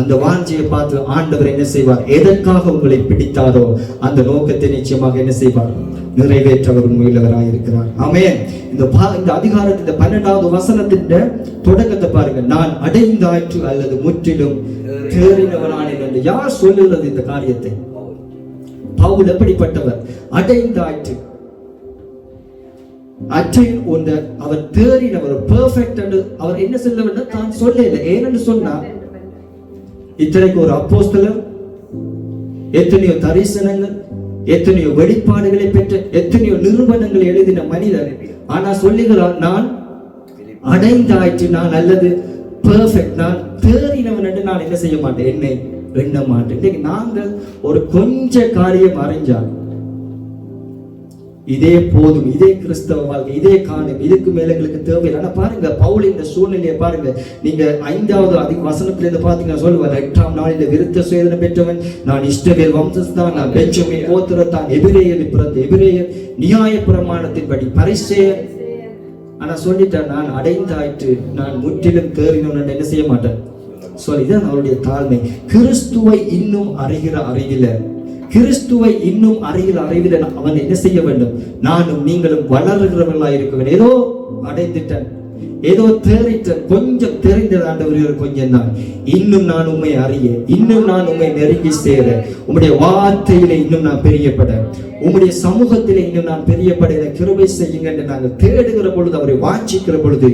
அந்த வாஞ்சையை பார்த்து ஆண்டவர் என்ன செய்வார், எதற்காக உங்களை பிடித்தாரோ அந்த நோக்கத்தை நிச்சயமாக என்ன செய்வார், நிறைவேற்றவர் உண்மையிலவராக இருக்கிறார். ஆமென். இந்த அதிகாரத்தின் இந்த 12வது வசனத்தின் தொடக்கத்தை பாருங்க. நான் அடைந்தாயிற்று அல்லது முற்றிலும் தேறினவனானேன் என்று யார் சொல்லுகிறது இந்த காரியத்தை? பவுல் எப்படிப்பட்டவர்? அடைந்தாயிற்று, அற்றையின் ஒன்ற அவர் தேறினவர், பெர்ஃபெக்ட் என்று அவர் என்ன சொல்ல வேண்டும் தான் சொல்லல. ஏனென்று சொன்னா இத்தனைக்கு ஒரு அப்போஸ்தலர், எத்தனையோ தரிசனங்கள், எத்தனையோ வெளிப்பாடுகளை பெற்ற, எத்தனையோ நிறுவனங்களை எழுதின மனிதர். ஆனா சொல்லுகிறார், நான் அடைந்தாயிற்று, நான் அல்லது பெர்ஃபெக்ட், நான் தேறினவன் என்று நான் என்ன செய்ய மாட்டேன், என்னை எண்ண மாட்டேன். இன்னைக்கு நாங்கள் ஒரு கொஞ்ச காரியம் அறிஞ்சால் இதே போதும், இதே கிறிஸ்தவ வாழ்க்கை, இதே காணும், இதுக்கு மேல எங்களுக்கு தேவையில்லை. ஆனா பாருங்க பவுல் இந்த சூழ்நிலையை பாருங்க. நீங்க 5வது வசனத்திலிருந்து பாத்தீங்கன்னா சொல்லுவார், 8ஆம் நாளில் விருத்த சேதனம் பெற்றவன் நான், இஸ்ரவேல் வம்சத்தான் நான், பெஞ்சமின் கோத்திரத்தான், எபிரேயரில் பிறந்த எபிரேயர், நியாய பிரமாணத்தின்படி பரிசேயர். ஆனா சொல்லிட்டேன், நான் அடைந்தாயிற்று, நான் முற்றிலும் தேறினவன் என்ன செய்ய மாட்டேன் சொல்லி. இதான் அவருடைய தாழ்மை. கிறிஸ்துவை இன்னும் அறிகிற அறிவில, கிறிஸ்துவை இன்னும் அறிகிற அறிவில அவன் என்ன செய்ய வேண்டும், நானும் நீங்களும் வளர்கிறவர்களா இருக்க வேண்டும். ஏதோ அடைந்துட்டேன், ஏதோ தேறிட்டேன், கொஞ்சம் தெரிந்தது ஆண்டவர் கொஞ்சம் தான், இன்னும் நான் உண்மை அறிய, இன்னும் நான் உண்மை நெருங்கி சேர, உம்முடைய வார்த்தையில இன்னும் நான் பெரியப்பட, உம்முடைய சமூகத்திலே இன்னும் நான் பெரியப்பட கிருபை செய்யுங்க என்று நாங்கள் தேடுகிற பொழுது, அவரை வாஞ்சிக்கிற பொழுது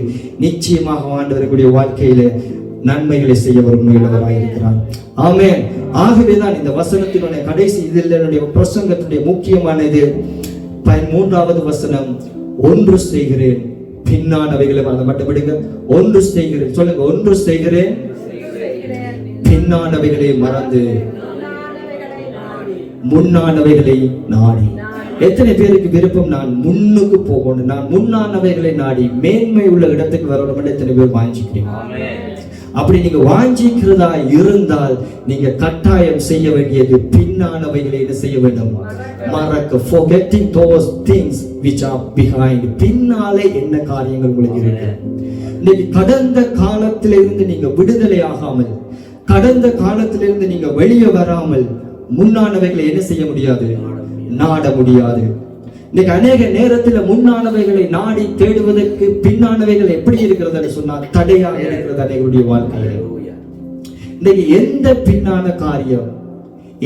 நிச்சயமாக ஆண்டவருடைய வாழ்க்கையில நன்மைகளை செய்ய உண்மையுள்ளவராக இருக்கிறார். ஆமென். ஆகவேதான் இந்த வசனத்தினுடைய கடைசி இதில் என்னுடைய பிரசங்கத்தினுடைய முக்கியமானது 13வது வசனம், ஒன்று செய்கிறேன் பின்னானவைகளை, அதை மட்டும் விடுங்க, ஒன்று செய்கிறேன் சொல்லுங்க, ஒன்று செய்கிறேன் பின்னானவைகளை மறந்து முன்னானவைகளை நாடி. எத்தனை பேருக்கு விருப்பம் நான் முன்னுக்கு போகணும், நான் முன்னானவைகளை நாடி மேன்மை உள்ள இடத்துக்கு வரணும், எத்தனை பேர் வாஞ்சிக்கிறீங்க? அப்படி நீங்க வாஞ்சிக்கிறதா இருந்தால் நீங்க கட்டாயம் செய்ய வேண்டியது பின்னானவைகளை என்ன செய்ய வேண்டும், மறக்க. forgetting those things which are behind. பின்னாலே என்ன காரியங்கள் உங்களுக்கு இருக்கு. இன்னைக்கு கடந்த காலத்திலிருந்து நீங்க விடுதலை ஆகாமல், கடந்த காலத்திலிருந்து நீங்க வெளியே வராமல் முன்னானவைகளை என்ன செய்ய முடியாது, நாட முடியாது. இன்னைக்கு அநேக நேரத்துல முன்னானவைகளை நாடி தேடுவதற்கு பின்னானவைகள் எப்படி இருக்கிறது சொன்னால் தடையாக இருக்கிறது அநேகருடைய வாழ்க்கையில். இன்னைக்கு எந்த பின்னான காரியம்,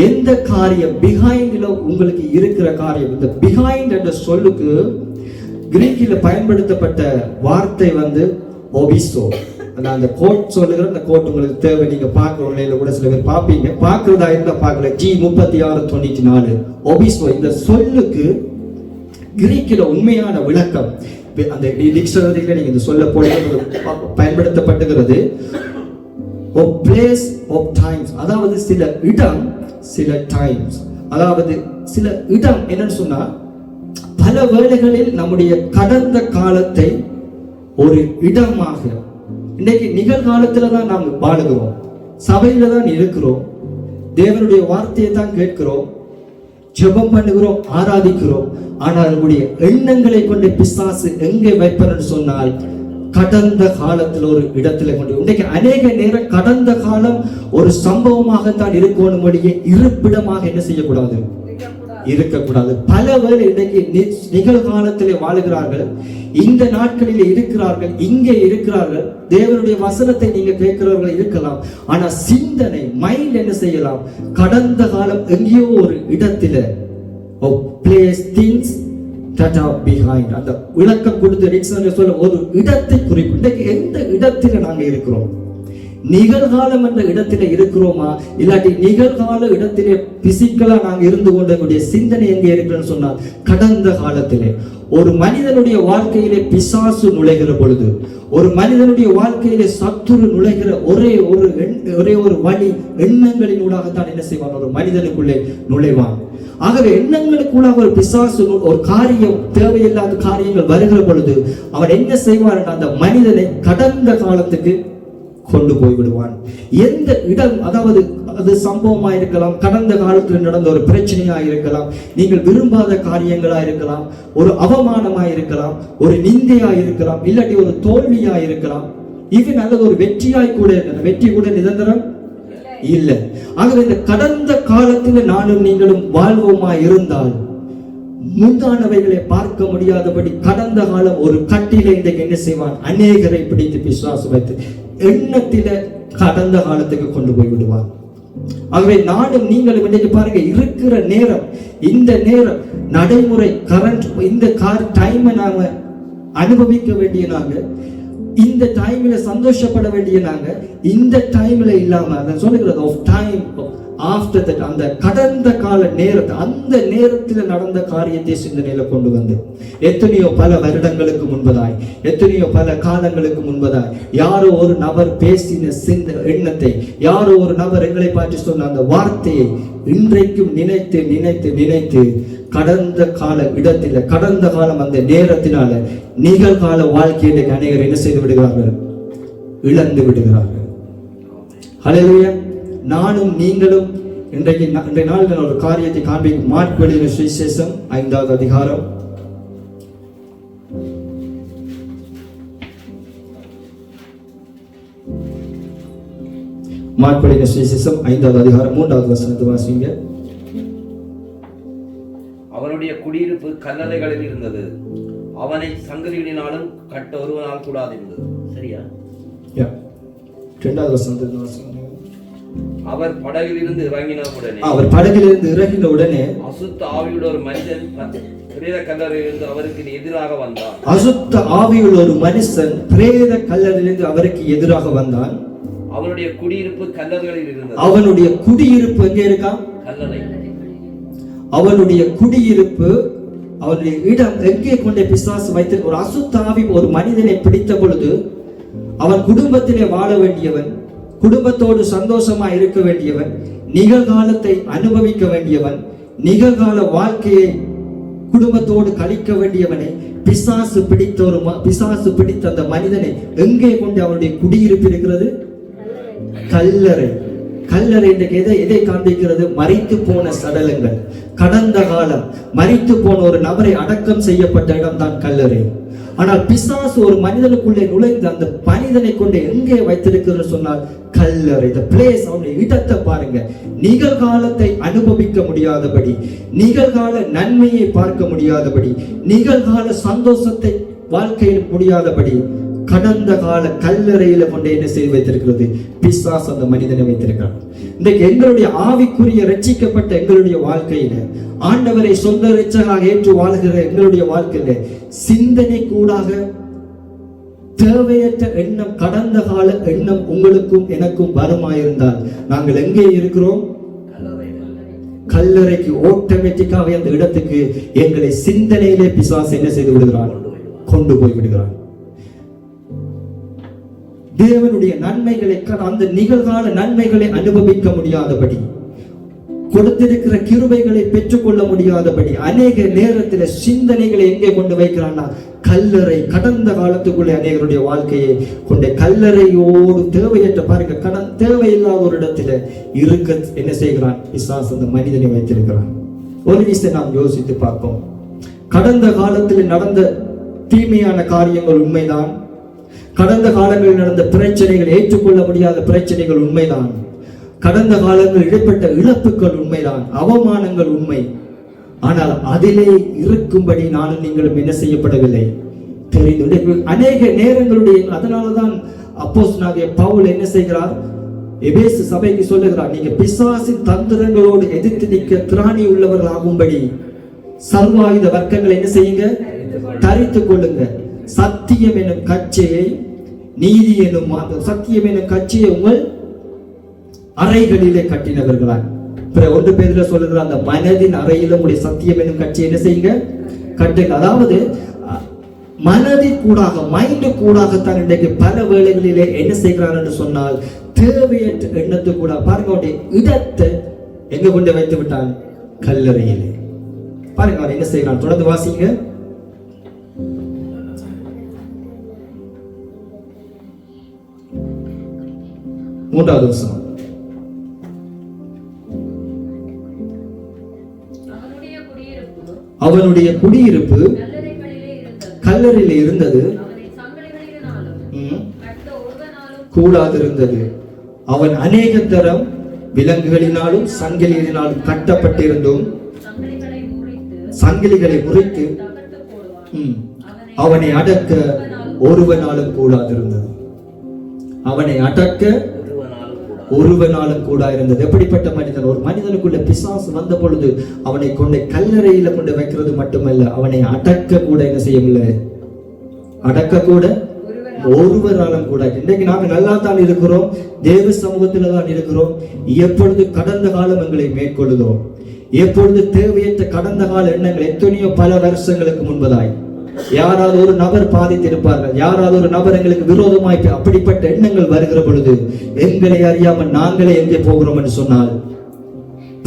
எந்த காரியம் பிஹைண்ட்ல உங்களுக்கு இருக்கிற காரியம், இந்த பிஹைண்ட் என்ற சொல்லுக்கு கிரீக்கில் பயன்படுத்தப்பட்ட வார்த்தை ஒபிசோ. அந்த கோட் சொல்லுகிற அந்த கோட் உங்களுக்கு தேவை, நீங்க பார்க்க உண்மையில கூட சில பேர் பார்ப்பீங்க, பார்க்கறதா இருந்தா பார்க்கல. G3694 ஒபிசோ. இந்த சொல்லுக்கு கிரீக்கில் உண்மையான விளக்கம் அந்த டிக்ஷனரியில நீங்க இந்த சொல்ல போல பயன்படுத்தப்பட்டுகிறது. பிளேஸ் ஆஃப் டைம்ஸ், அதாவது சில இடம், சில டைம்ஸ், அதாவது சில இடம் என்னன்னு சொன்னா, பல வேளைகளில் நம்முடைய கடந்த காலத்தை ஒரு இடமாக, இன்னைக்கு நிகழ்காலத்துல தான் நாம் வாழுகிறோம், சபையில தான் இருக்கிறோம், தேவனுடைய வார்த்தையை தான் கேட்கிறோம், ஜெபம் பண்ணுகிறோம், ஆராதிக்கிறோம். ஆனால் நம்முடைய எண்ணங்களை கொண்டு பிசாசு எங்கே வைப்பன்னு சொன்னால் கடந்த காலத்தில் ஒரு இடத்துல கொண்டு. இன்னைக்கு அநேக நேரம் கடந்த காலம் ஒரு சம்பவமாகத்தான் இருக்கணும், இருப்பிடமாக என்ன செய்யக்கூடாது, இருக்கக்கூடாது. பல வேளை இன்னைக்கு நிகழ்காலத்திலே வாழுகிறார்கள், இந்த நாட்களில் இருக்கிறார்கள், இங்கே இருக்கிறார்கள், தேவனுடைய வசனத்தை நீங்க கேட்கிறவர்கள் இருக்கலாம். ஆனா சிந்தனை மைண்ட் என்ன செய்யலாம், கடந்த காலம் எங்கேயோ ஒரு இடத்துல place things that are behind. அந்த விளக்கம் கொடுத்து டிக்ஷனரி சொல்ல ஒரு இடத்தை குறிப்பு. இன்னைக்கு எந்த இடத்துல நாங்க இருக்கிறோம், நிகழ்காலம் என்ற இடத்துல இருக்கிறோமா, இல்லாட்டி நிகழ்கால இடத்திலே பிசிக்கலா நாங்க இருந்து கொண்டக்கூடிய சிந்தனை எங்கே இருக்கிறோம்னு சொன்னால் கடந்த காலத்திலே. ஒரு மனிதனுடைய வாழ்க்கையிலே பிசாசு நுழைகிற பொழுது, ஒரு மனிதனுடைய வாழ்க்கையிலே சத்துரு நுழைகிற ஒரே ஒரு வழி எண்ணங்களின் ஊடாகத்தான் என்ன செய்வான், ஒரு மனிதனுக்குள்ளே நுழைவான். ஆகவே எண்ணங்களுக்குள்ள ஒரு பிசாசு ஒரு காரியம், தேவையில்லாத காரியங்கள் வருகிற பொழுது அவன் என்ன செய்வான், அந்த மனிதனை கடந்த காலத்துக்கு கொண்டு போய் விடுவான். எந்த இடம், அதாவது அது சம்பவமா இருக்கலாம், கடந்த காலத்தில் நடந்த ஒரு பிரச்சனையா இருக்கலாம், நீங்கள் விரும்பாத காரியங்களா இருக்கலாம், ஒரு அவமானமா இருக்கலாம், ஒரு நிந்தையா இருக்கலாம், இல்லாட்டி ஒரு தோல்வியா இருக்கலாம், ஈவன் அல்லது ஒரு வெற்றியாய் கூட இருக்கலாம். வெற்றி கூட நிரந்தரம் இல்லை. ஆகவே இந்த கடந்த காலத்தில் நானும் நீங்களும் வாழ்வோமா இருந்தால் முந்தானவைகளை பார்க்க முடியாதபடி கடந்த காலம் ஒரு கட்டில இன்றைக்கு என்ன செய்வான், அநேகரை பிடித்து பிசாசு வைத்து எண்ணத்தில கடந்த காலத்துக்கு கொண்டு போய் விடுவான். ஆகவே நானும் நீங்களும் இன்றைக்கு பாருங்க, இருக்கிற நேரம், இந்த நேரம் நடைமுறை கரண்ட், இந்த டைமை நாம அனுபவிக்க வேண்டிய நாங்க, இந்த டைம்ல சந்தோஷப்பட வேண்டிய நாங்க, இந்த டைம்ல இல்லாம அத சொல்லுகிறது ஆஃப் டைம் ஆஃப்டர் தட், அந்த கடந்த கால நேரத்தை, அந்த நேரத்தில் நடந்த காரியத்தை சிந்தனையில கொண்டு வந்து எத்தனையோ பல வருடங்களுக்கு முன்பதாய், எத்தனையோ பல காலங்களுக்கு முன்பதாய் யாரோ ஒரு நபர் பேசின எண்ணத்தை, யாரோ ஒரு நபர் எங்களை பார்த்து சொன்ன அந்த வார்த்தையை இன்றைக்கும் நினைத்து நினைத்து நினைத்து கடந்த கால இடத்தில, கடந்த காலம் அந்த நேரத்தினால நிகழ்கால வாழ்க்கையை அநேகர் என்ன செய்து விடுகிறார்கள், இழந்து விடுகிறார்கள். ஹல்லேலூயா. நானும் நீங்களும் இன்றைய நாளில் ஒரு காரியத்தை காண்பிக்கும். மார்க் எழுதின சுவிசேஷம் 5வது அதிகாரம், மார்க் எழுதின சுவிசேஷம் 5வது அதிகாரம் 3வது வசனத்தை வாசிங்க. அவனுடைய குடியிருப்பு கல்லறைகளில் இருந்தது, அவனை சங்கிலிகளினாலும் கட்ட ஒருவனால் கூடாதிருந்தது. சரியா? 2வது வசனத்தை வாசிங்க. அவர் படகிலிருந்து இறங்கின உடனே அசுத்த ஆவியுள்ள ஒரு மனிதன் பிரேத கல்லறையிலிருந்து அவருக்கு எதிராக வந்தான். அசுத்த ஆவியுள்ள ஒரு மனுஷன் பிரேத கல்லறையிலிருந்து அவருக்கு எதிராக வந்தான். அவனுடைய குடியிருப்பு கல்லறைகளில் இருந்தது. அவனுடைய குடியிருப்பு எங்கே இருக்கா? கல்லறை. அவனுடைய குடியிருப்பு, அவனுடைய இடம் எங்கே கொண்டே பிசாசு வைத்து, ஒரு அசுத்த ஆவி ஒரு மனிதனை பிடித்த பொழுது அவன் குடும்பத்திலே வாழ வேண்டியவன், குடும்பத்தோடு சந்தோஷமா இருக்க வேண்டியவன், நிகழ்காலத்தை அனுபவிக்க வேண்டியவன், நிகழ்கால வாழ்க்கையை குடும்பத்தோடு கழிக்க வேண்டியவனை பிசாசு பிடித்த அந்த மனிதனை எங்கே கொண்டு அவனுடைய குடியிருப்பு இருக்கிறது? கல்லறை. கல்லறை இன்றைக்கு எதை காண்பிக்கிறது? மரித்து போன சடலங்கள், கடந்த காலம் மரித்து போன ஒரு நபரை அடக்கம் செய்யப்பட்ட இடம் தான் கல்லறை. ஆனால் பிசாசு ஒரு மனிதனுக்குள்ளே நுழைந்து அந்த மனிதனை கொண்டு எங்கே வைத்திருக்கிறது சொன்னால் கல்லறை. the place, அவனுடைய இடத்தை பாருங்க. நிகழ்காலத்தை அனுபவிக்க முடியாதபடி, நிகழ்கால நன்மையை பார்க்க முடியாதபடி, நிகழ்கால சந்தோஷத்தை வாழ்க்கையில் முடியாதபடி கடந்த கால கல்லறையில கொண்டு என்ன செய்து வைத்திருக்கிறது? பிசாசு அந்த மனிதனை வைத்திருக்கிறார். இன்றைக்கு எங்களுடைய ஆவிக்குரிய ரட்சிக்கப்பட்ட எங்களுடைய வாழ்க்கையில, ஆண்டவரை சொந்த இரட்சகராக ஏற்று வாழ்கிற எங்களுடைய வாழ்க்கையில சிந்தனை கூடாக தேவையற்ற எண்ணம், கடந்த கால எண்ணம் உங்களுக்கும் எனக்கும் வருமாயிருந்தால் நாங்கள் எங்கே இருக்கிறோம்? கல்லறைக்கு. ஆட்டோமேட்டிக்காவே அந்த இடத்துக்கு எங்களை சிந்தனையிலே பிசாசு என்ன செய்து விடுகிறான்? கொண்டு போய் விடுகிறான். தேவனுடைய நன்மைகளை, அந்த நிகழ்கால நன்மைகளை அனுபவிக்க முடியாதபடி, கொடுத்திருக்கிற கிருபைகளை பெற்றுக்கொள்ள முடியாதபடி அநேக நேரத்தில் சிந்தனைகளை எங்கே கொண்டு வைக்கிறான்னா கல்லறை. கடந்த காலத்துக்குள்ளே அநேகருடைய வாழ்க்கையை கொண்ட கல்லறையோடு தேவையற்ற பாருங்க, தேவையில்லாத ஒரு இடத்துல இருக்க என்ன செய்கிறான் பிசாசு? அந்த மனிதனை வைத்திருக்கிறான். ஒரு விஷயம் நாம் யோசித்து பார்ப்போம். கடந்த காலத்தில் நடந்த தீமையான காரியங்கள் உண்மைதான், கடந்த காலங்களில் நடந்த பிரச்சனைகள், ஏற்றுக்கொள்ள முடியாத பிரச்சனைகள் உண்மைதான், கடந்த காலங்களில் இடைப்பட்ட இழப்புகள் உண்மைதான், அவமானங்கள் உண்மை. ஆனால் அதிலே இருக்கும்படி நானும் நீங்களும் என்ன செய்யப்படவில்லை, தெரிந்து அநேக நேரங்களுடைய. அதனாலதான் அப்போஸ்தலனாகிய பவுல் என்ன செய்கிறார்? எபேசு சபைக்கு சொல்லுகிறார், நீங்க பிசாசின் தந்திரங்களோடு எதிர்த்து நிற்க திராணி உள்ளவர்களாகும்படி சர்வாயுத வர்க்கங்களை என்ன செய்யுங்க? தரித்துக் கொள்ளுங்க. சத்தியம் என்னும் கச்சையை, நீதி என்னும் சத்தியம் என்னும் கச்சையை உங்கள் அறைகளிலே கட்டினவர்களாய். 1 பேதுல சொல்லுகிற அந்த மனதின் அறையில உடைய சத்தியம் என்னும் கட்சி என்ன செய்யுங்க? கட்டுங்க. அதாவது மனதின் கூடாக, மைண்டு கூடாகத்தான் இன்றைக்கு பல வேளைகளிலே என்ன செய்கிறார் என்று சொன்னால் தேவையற்ற எண்ணத்து கூட பாருங்க, அவருடைய இடத்தை எங்க கொண்டு வைத்து விட்டான்? கல்லறையிலே. பாருங்க அவர் என்ன செய்கிறான், தொடர்ந்து வாசிங்க. 3வது வசனம். அவனுடைய குடியிருப்பு கல்லறையிலே இருந்தது, கூடாதிருந்தது. அவன் அநேக தரம் விலங்குகளினாலும் சங்கிலிகளினாலும் கட்டப்பட்டிருந்தும் சங்கிலிகளை முறித்து அவனை அடக்க ஒருவனாலும் கூடாதிருந்தது. அவனை அடக்க ஒருவனாலும் கூட இருந்தது. எப்படிப்பட்ட மனிதன்? ஒரு மனிதனுக்குள்ள பிசாசு வந்த பொழுது அவனை கொண்டு கல்லறையில கொண்டு வைக்கிறது மட்டுமல்ல, அவனை அடக்க கூட என்ன செய்யவில்லை, அடக்க கூட ஒருவராலும் கூட. இன்றைக்கு நாங்கள் நல்லா தான் இருக்கிறோம், தேவ சமூகத்துல தான் இருக்கிறோம். எப்பொழுது கடந்த காலம் எங்களை மேற்கொள்ளுதோ, எப்பொழுது தேவையற்ற கடந்த கால எண்ணங்கள் எத்தனையோ பல வருஷங்களுக்கு முன்பதாய் யாராவது ஒரு நபர் பாதித்திருப்பார்கள், யாராவது ஒரு நபர் எங்களுக்கு விரோதமாய் அப்படிப்பட்ட எண்ணங்கள் வருகிற பொழுது எங்களை அறியாமல் நாங்களே எங்கே போகிறோம் என்று சொன்னால்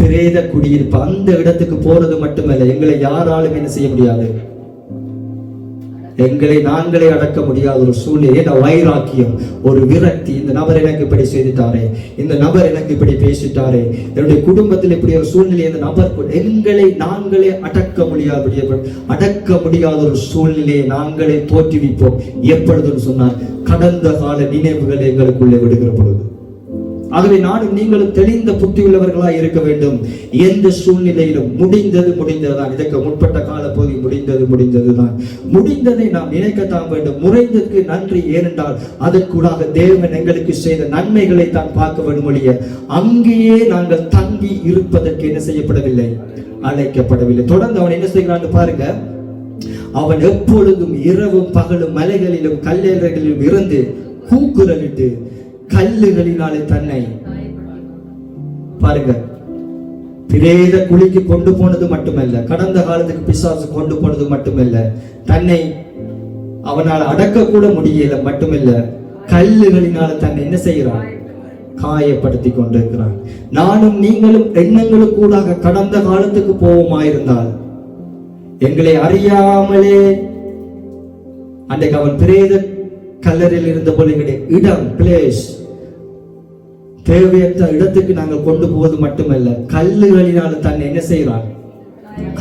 பிரேத குடியிருப்பு அந்த இடத்துக்கு போறது மட்டுமல்ல, எங்களை யாராலும் என்ன செய்ய முடியாது, எங்களை நாங்களே அடக்க முடியாத ஒரு சூழ்நிலை, வைராக்கியம், ஒரு விரக்தி. இந்த நபர் எனக்கு இப்படி செய்துட்டாரே, இந்த நபர் எனக்கு இப்படி பேசிட்டாரே, என்னுடைய குடும்பத்தில் இப்படி ஒரு சூழ்நிலை, இந்த நபர் எங்களை நாங்களே அடக்க முடியாத ஒரு சூழ்நிலையை நாங்களே தோற்றுவிப்போம். எப்பொழுதுன்னு சொன்னால் கடந்த கால நினைவுகளை எங்களுக்குள்ளே விடுகிற பொழுது. ஆகவே நானும் நீங்களும் தெளிந்த புத்தி உள்ளவர்களாய் இருக்க வேண்டும். எந்த சூழ்நிலையிலும் முடிந்ததுதான். இதற்கு முற்பட்ட கால போதி முடிந்ததுதான். முடிந்ததை நாம் நினைக்கத்தான் வேண்டும். முறைந்ததற்கு நன்றி. ஏனென்றால் அதற்கூடாக தேவன் எங்களுக்கு செய்த நன்மைகளை தான் பார்க்க வேண்டும் ஒழிய அங்கேயே நாங்கள் தங்கி இருப்பதற்கு என்ன செய்யப்படவில்லை, அழைக்கப்படவில்லை. தொடர்ந்து அவன் என்ன செய்கிறான்னு பாருங்க. அவன் எப்பொழுதும் இரவும் பகலும் மலைகளிலும் கல்லறைகளிலும் இருந்து கூக்குரலிட்டு கல்லுகளினாலே தன்னை பாருங்க பிரேத குழிக்கு கொண்டு போனது மட்டுமல்ல, கடந்த காலத்துக்கு பிசாசு கொண்டு போனது மட்டுமல்ல, தன்னை அவனால் அடக்க கூட முடியல மட்டுமல்ல, கல்லுகளினால தன்னை என்ன செய்கிறான், காயப்படுத்தி கொண்டிருக்கிறான். நானும் நீங்களும் எண்ணங்களுக்கூடாக கடந்த காலத்துக்கு போவோமாயிருந்தால் எங்களை அறியாமலே அன்றைக்கு அவன் பிரேத கல்லறையில் இருந்த போல இடம் பிளேஸ் தேவையற்ற இடத்துக்கு நாங்கள் கொண்டு போவது மட்டுமல்ல, கல்லுகளினால தன்னை என்ன செய்கிறான்,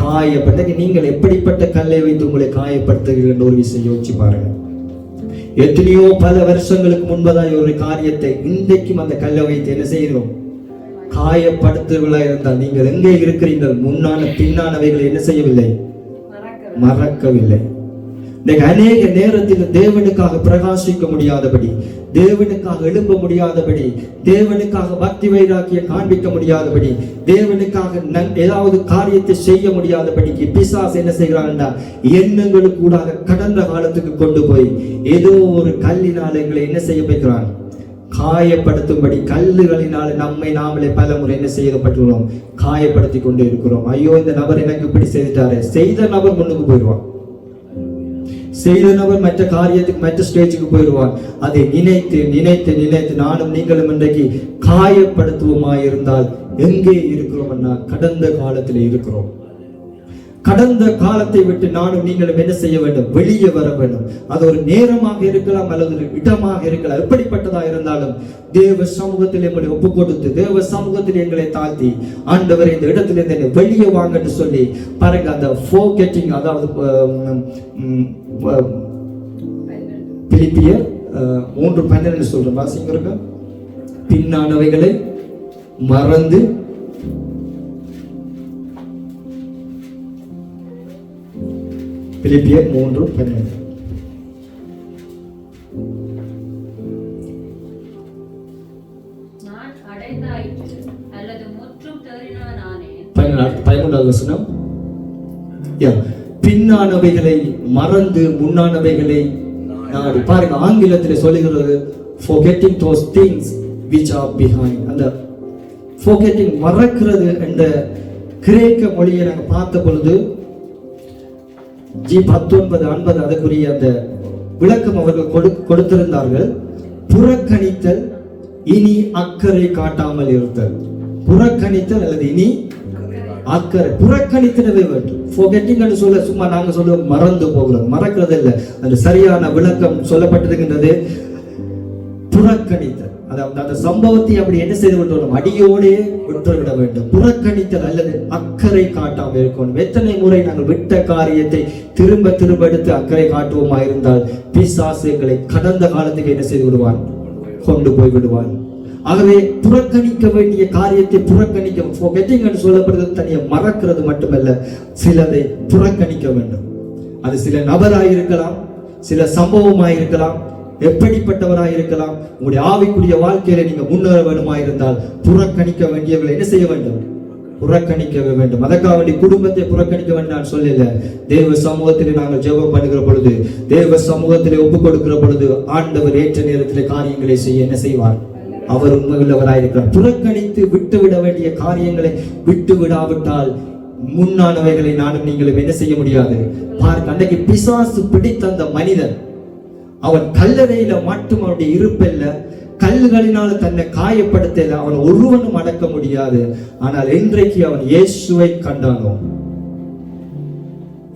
காயப்பட்ட. நீங்கள் எப்படிப்பட்ட கல்லை வைத்து உங்களை காயப்படுத்துகிறீர்கள் ஒரு விஷயம் யோசிச்சு பாருங்க. எத்தனையோ பல வருஷங்களுக்கு முன்பதாய் ஒரு காரியத்தை இன்றைக்கும் அந்த கல்லை வைத்து என்ன செய்கிறோம், காயப்படுத்துவர்களா இருந்தால் நீங்கள் எங்கே இருக்கிறீர்கள், முன்னான பின்னானவைகளை என்ன செய்யவில்லை, மறக்கவில்லை. அநேக நேரத்தில் தேவனுக்காக பிரகாசிக்க முடியாதபடி, தேவனுக்காக எழும்ப முடியாதபடி, தேவனுக்காக பக்தி வைராக்கிய காண்பிக்க முடியாதபடி, தேவனுக்காக ஏதாவது காரியத்தை செய்ய முடியாதபடிக்கு பிசாசு என்ன செய்கிறான்டா, எண்ணங்களுக்கு கூடாக கடந்த காலத்துக்கு கொண்டு போய் ஏதோ ஒரு கல்லினால் எங்களை என்ன செய்ய வைக்கிறான், காயப்படுத்தும்படி. கல்லுகளினால் நம்மை நாமளே பல முறை என்ன செய்யப்பட்டுள்ளோம், காயப்படுத்தி கொண்டு இருக்கிறோம். ஐயோ இந்த நபர் எனக்கு இப்படி செய்துட்டாரு, செய்த நபர் முன்னுக்கு போயிடுவான், செய்த நபர் மற்ற காரியத்துக்கு மற்ற ஸ்டேஜுக்கு போயிடுவான். அதை நினைத்து நினைத்து நினைத்து நானும் நீங்களும் இன்றைக்கு காயப்படுத்துவோமாயிருந்தால் எங்கே இருக்கிறோம்னா கடந்த காலத்தில் இருக்கிறோம். கடந்த காலத்தை விட்டு நானும் நீங்களும் என்ன செய்ய வேண்டும், வெளியே வர வேண்டும். அது ஒரு நேரமாக இருக்கலாம் அல்லது ஒரு இடமாக இருக்கலாம். எப்படிப்பட்டதா இருந்தாலும் தேவ சமூகத்தில் எங்களை ஒப்பு கொடுத்து, தேவ சமூகத்தில் எங்களை தாழ்த்தி, ஆண்டவர் இந்த இடத்துல இருந்து வெளியே வாங்கன்னு சொல்லி பாருங்க. அந்த forgetting, அதாவது பிலிப்பியர் 3:12 சொல்ற வாசிங்க. பின்னானவைகளை மறந்து பிலிப்பியர் 3:12 13வது வசனம். பின்னானவைகளை மறந்து முன்னானவைகளை நாடி. பாருங்க ஆங்கிலத்தில் சொல்லுகிறது forgetting those things which are behind. அந்த forgetting மறக்கிறது என்ற கிரேக்க மொழியை நாங்கள் பார்த்த பொழுது G19:50 அதற்குரிய அந்த விளக்கம் அவர்கள் கொடுத்திருந்தார்கள். புறக்கணித்தல், இனி அக்கறை காட்டாமல் இருத்தல். புறக்கணித்தல் அல்லது இனி அக்கறை. புறக்கணித்தவே வேண்டும். forgetting என்று சொல்ல சும்மா நாங்க சொல்லுவோம் மறந்து போகிறோம், மறக்கிறது இல்லை. அந்த சரியான விளக்கம் சொல்லப்பட்டிருக்கின்றது புறக்கணித்தல். அந்த சம்பவத்தை அப்படி என்ன செய்து விட்டோம், அடியோடே விட்டுவிட வேண்டும். புறக்கணித்தல் அல்லது அக்கறை காட்டாமல் இருக்கணும். எத்தனை முறை நாங்கள் விட்ட காரியத்தை திரும்ப திரும்ப எடுத்து அக்கறை காட்டுவோமா இருந்தால் பிசாசு எங்களை கடந்த காலத்துக்கு என்ன செய்து விடுவான், கொண்டு போய் விடுவான். ஆகவே புறக்கணிக்க வேண்டிய காரியத்தை புறக்கணிக்க சொல்லப்படுறது தனியாக மறக்கிறது மட்டுமல்ல, சிலதை புறக்கணிக்க வேண்டும். அது சில நபராயிருக்கலாம், சில சம்பவமாயிருக்கலாம், எப்படிப்பட்டவராயிருக்கலாம். உங்களுடைய ஆவிக்குரிய வாழ்க்கையில நீங்க முன்னேற வேண்டுமாயிருந்தால் புறக்கணிக்க வேண்டியவர்களை என்ன செய்ய வேண்டும், புறக்கணிக்க வேண்டும். அதற்காக வேண்டிய குடும்பத்தை புறக்கணிக்க வேண்டும் நான் சொல்லல. தேவ சமூகத்திலே நாங்கள் ஜெபம் பண்ணுகிற பொழுது, தேவ சமூகத்திலே ஒப்புக் கொடுக்கிற பொழுது ஆண்டவர் ஏற்ற நேரத்திலே காரியங்களை செய்ய என்ன செய்வார், அவர் உண்மையுள்ளவராயிருக்கிறார். புறக்கணித்து விட்டுவிட வேண்டிய காரியங்களை விட்டு விடாவிட்டால் முன்னானவைகளை நானும் நீங்களும் என்ன செய்ய முடியாது. பார்க்க அன்றைக்கு பிசாசு பிடித்த அந்த மனிதன், அவன் கல்லறையில மட்டும் அவனுடைய இருப்பல்ல, கல்லுகளினால தன்னை காயப்படுத்தல, அவன் ஒருவனும் அடக்க முடியாது. ஆனால் இன்றைக்கு அவன் இயேசுவை கண்டானோ,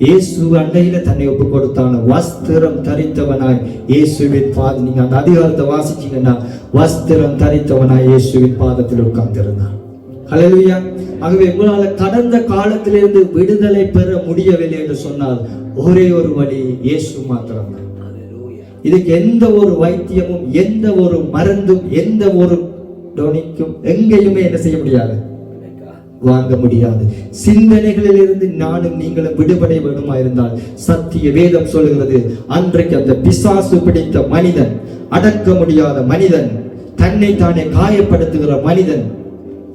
இயேசு அண்டையில தன்னை ஒப்பு கொடுத்தான, வஸ்திரம் தரித்தவனாய் இயேசுவின் பாதம், நீங்க அந்த அதிகாரத்தை வாசிச்சீங்கன்னா வஸ்திரம் தரித்தவனாய் இயேசுவின் பாதத்தில் உட்கார்ந்திருந்தான். ஹல்லேலூயா. ஆகவே உங்களால கடந்த காலத்திலிருந்து விடுதலை பெற முடியவில்லை என்று சொன்னால் ஒரே ஒரு வழி, இயேசு மாத்திரம். இதுக்கு எந்த ஒரு வைத்தியமும், எந்த ஒரு மருந்தும், எந்த ஒரு டொனிக்கும் எங்கேயுமே என்ன செய்ய முடியாது, வாங்க முடியாது. சிந்தனைகளில் இருந்து நானும் நீங்களும் விடுபட வேண்டுமா இருந்தால் சத்திய வேதம் சொல்கிறது, அன்றைக்கு அந்த பிசாசு பிடித்த மனிதன், அடக்க முடியாத மனிதன், தன்னை தானே காயப்படுத்துகிற மனிதன்,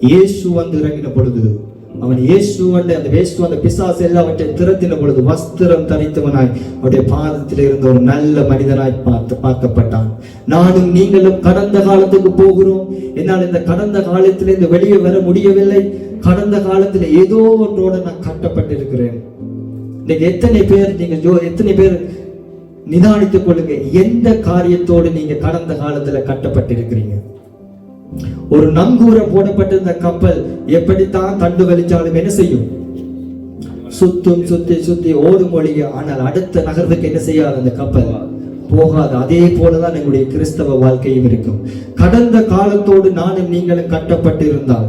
இயேசு வந்து இறங்கின பொழுது, அவன் அந்த பிசாசு எல்லாவற்றையும் திரட்டின பொழுது வஸ்திரம் தரித்தவனாய் அவருடைய பாதத்தில் இருந்த ஒரு நல்ல மனிதனாய் பார்க்கப்பட்டான். நானும் நீங்களும் கடந்த காலத்துக்கு போகிறோம். என்னால் இந்த கடந்த காலத்திலிருந்து வெளியே வர முடியவில்லை. கடந்த காலத்தில் ஏதோ ஒன்றோட நான் கட்டப்பட்டிருக்கிறேன். இன்னைக்கு எத்தனை பேர் நிதானித்துக் கொள்ளுங்க, எந்த காரியத்தோடு நீங்க கடந்த காலத்துல கட்டப்பட்டிருக்கிறீங்க. ஒரு நங்கூர போடப்பட்டிருந்த கப்பல் எப்படித்தான் தண்டு வலிச்சாலும் என்ன செய்யும், சுத்தி ஓடும் ஒழிய, ஆனால் அடுத்த நகர்வுக்கு என்ன செய்யாது, அந்த கப்பல் போகாது. அதே போலதான் எங்களுடைய கிறிஸ்தவ வாழ்க்கையும் இருக்கும். கடந்த காலத்தோடு நானும் நீங்களும் கட்டப்பட்டு இருந்தால்,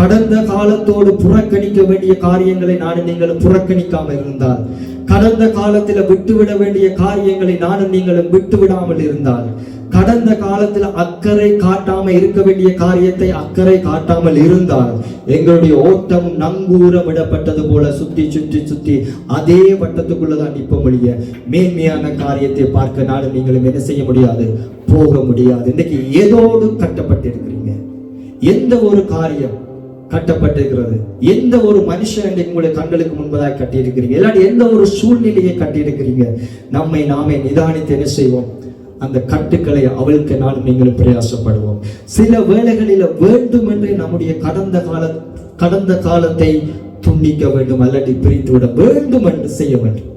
கடந்த காலத்தோடு புறக்கணிக்க வேண்டிய காரியங்களை நானும் நீங்களும் புறக்கணிக்காமல் இருந்தால், கடந்த காலத்தில் விட்டுவிட வேண்டிய காரியங்களை நானும் நீங்களும் விட்டுவிடாமல் இருந்தால், கடந்த காலத்தில் அக்கறை காட்டாமல் இருக்க வேண்டிய காரியத்தை அக்கறை காட்டாமல் இருந்தால், எங்களுடைய ஓட்டம் நங்கூரம் விடப்பட்டது போல சுத்தி அதே வட்டத்துக்குள்ளதான் நிற்ப முடிய, மேன்மையான காரியத்தை பார்க்க நானும் நீங்களும் என்ன செய்ய முடியாது, போக முடியாது. இன்னைக்கு ஏதோடு கட்டப்பட்டிருக்கிறீங்க. எந்த ஒரு காரியம் கட்டப்பட்டிருக்கிறது, எந்த ஒரு மனுஷன் உங்களுடைய கண்களுக்கு முன்பதாக கட்டியிருக்கிறீங்க, இல்லாட்டி எந்த ஒரு சூழ்நிலையை கட்டியிருக்கிறீங்க, நாமே நிதானித்து என்ன செய்வோம், அந்த கட்டுக்களை அவளுக்கு நானும் நீங்களும் பிரயாசப்படுவோம். சில வேளைகளில் வேண்டும் என்று நம்முடைய கடந்த காலத்தை துண்டிக்க வேண்டும், அல்லது பிரித்து விட வேண்டும் என்று செய்ய வேண்டும்.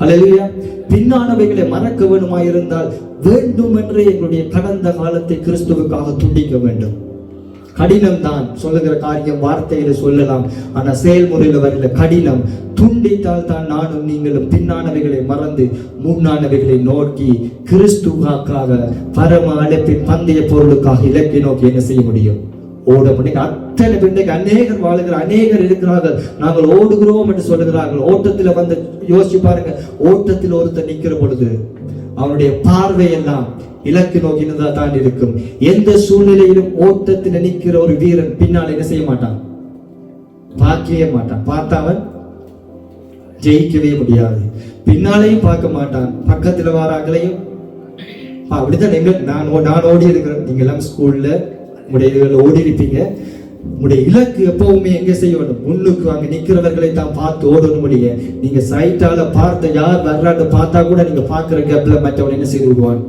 ஹல்லேலூயா. பின்னானவைகளை மறக்க வேண்டுமாயிருந்தால் வேண்டும் என்று எங்களுடைய கடந்த காலத்தை கிறிஸ்துவுக்காக துண்டிக்க வேண்டும். கடினம் தான் சொல்லுகிற காரியம், வார்த்தையில சொல்லலாம், ஆனா செயல்முறையில வரல. கடினம். துண்டித்தால் தான் நானும் நீங்களும் பின்னானவைகளை மறந்து முன்னானவைகளை நோக்கி கிறிஸ்துவுக்காக பரம அழைப்பின் பந்தய பொருளுக்காக இலக்கை நோக்கி என்ன செய்ய முடியும், ஓட முடியும். அத்தனை பேருக்கு அநேகர் வாழுகிற அநேகர் இருக்கிறார்கள். நாங்கள் ஓடுகிறோம் என்று சொல்லுகிறார்கள். ஓட்டத்தில் வந்து யோசிச்சு பாருங்க, ஓட்டத்தில் ஒருத்தர் நிற்கிற பொழுது அவனுடைய பார்வையெல்லாம் இலக்கு நோக்கினதா தான் இருக்கும். எந்த சூழ்நிலையிலும் ஓட்டத்தில் நிற்கிற ஒரு வீரன் பின்னால் என்ன செய்ய மாட்டான், பார்க்கவே மாட்டான். பார்த்தவன் ஜெயிக்கவே முடியாது. பின்னாலையும் பார்க்க மாட்டான், பக்கத்துல வாராங்களையும். அப்படித்தான் நான் ஓடி இருக்கிறேன். நீங்க எல்லாம் ஸ்கூல்ல உங்களுடைய இதுல ஓடி இருப்பீங்க. உங்களுடைய இலக்கு எப்பவுமே எங்க செய்ய வேண்டும், முன்னுக்கு அங்க நிக்கிறவர்களை தான் பார்த்து ஓடணும். முடிய நீங்க சைட்டால பார்த்த யார் வர்றான்னு பார்த்தா கூட நீங்க பாக்குற கேப்ல மற்றவன் என்ன செய்து விடுவான்,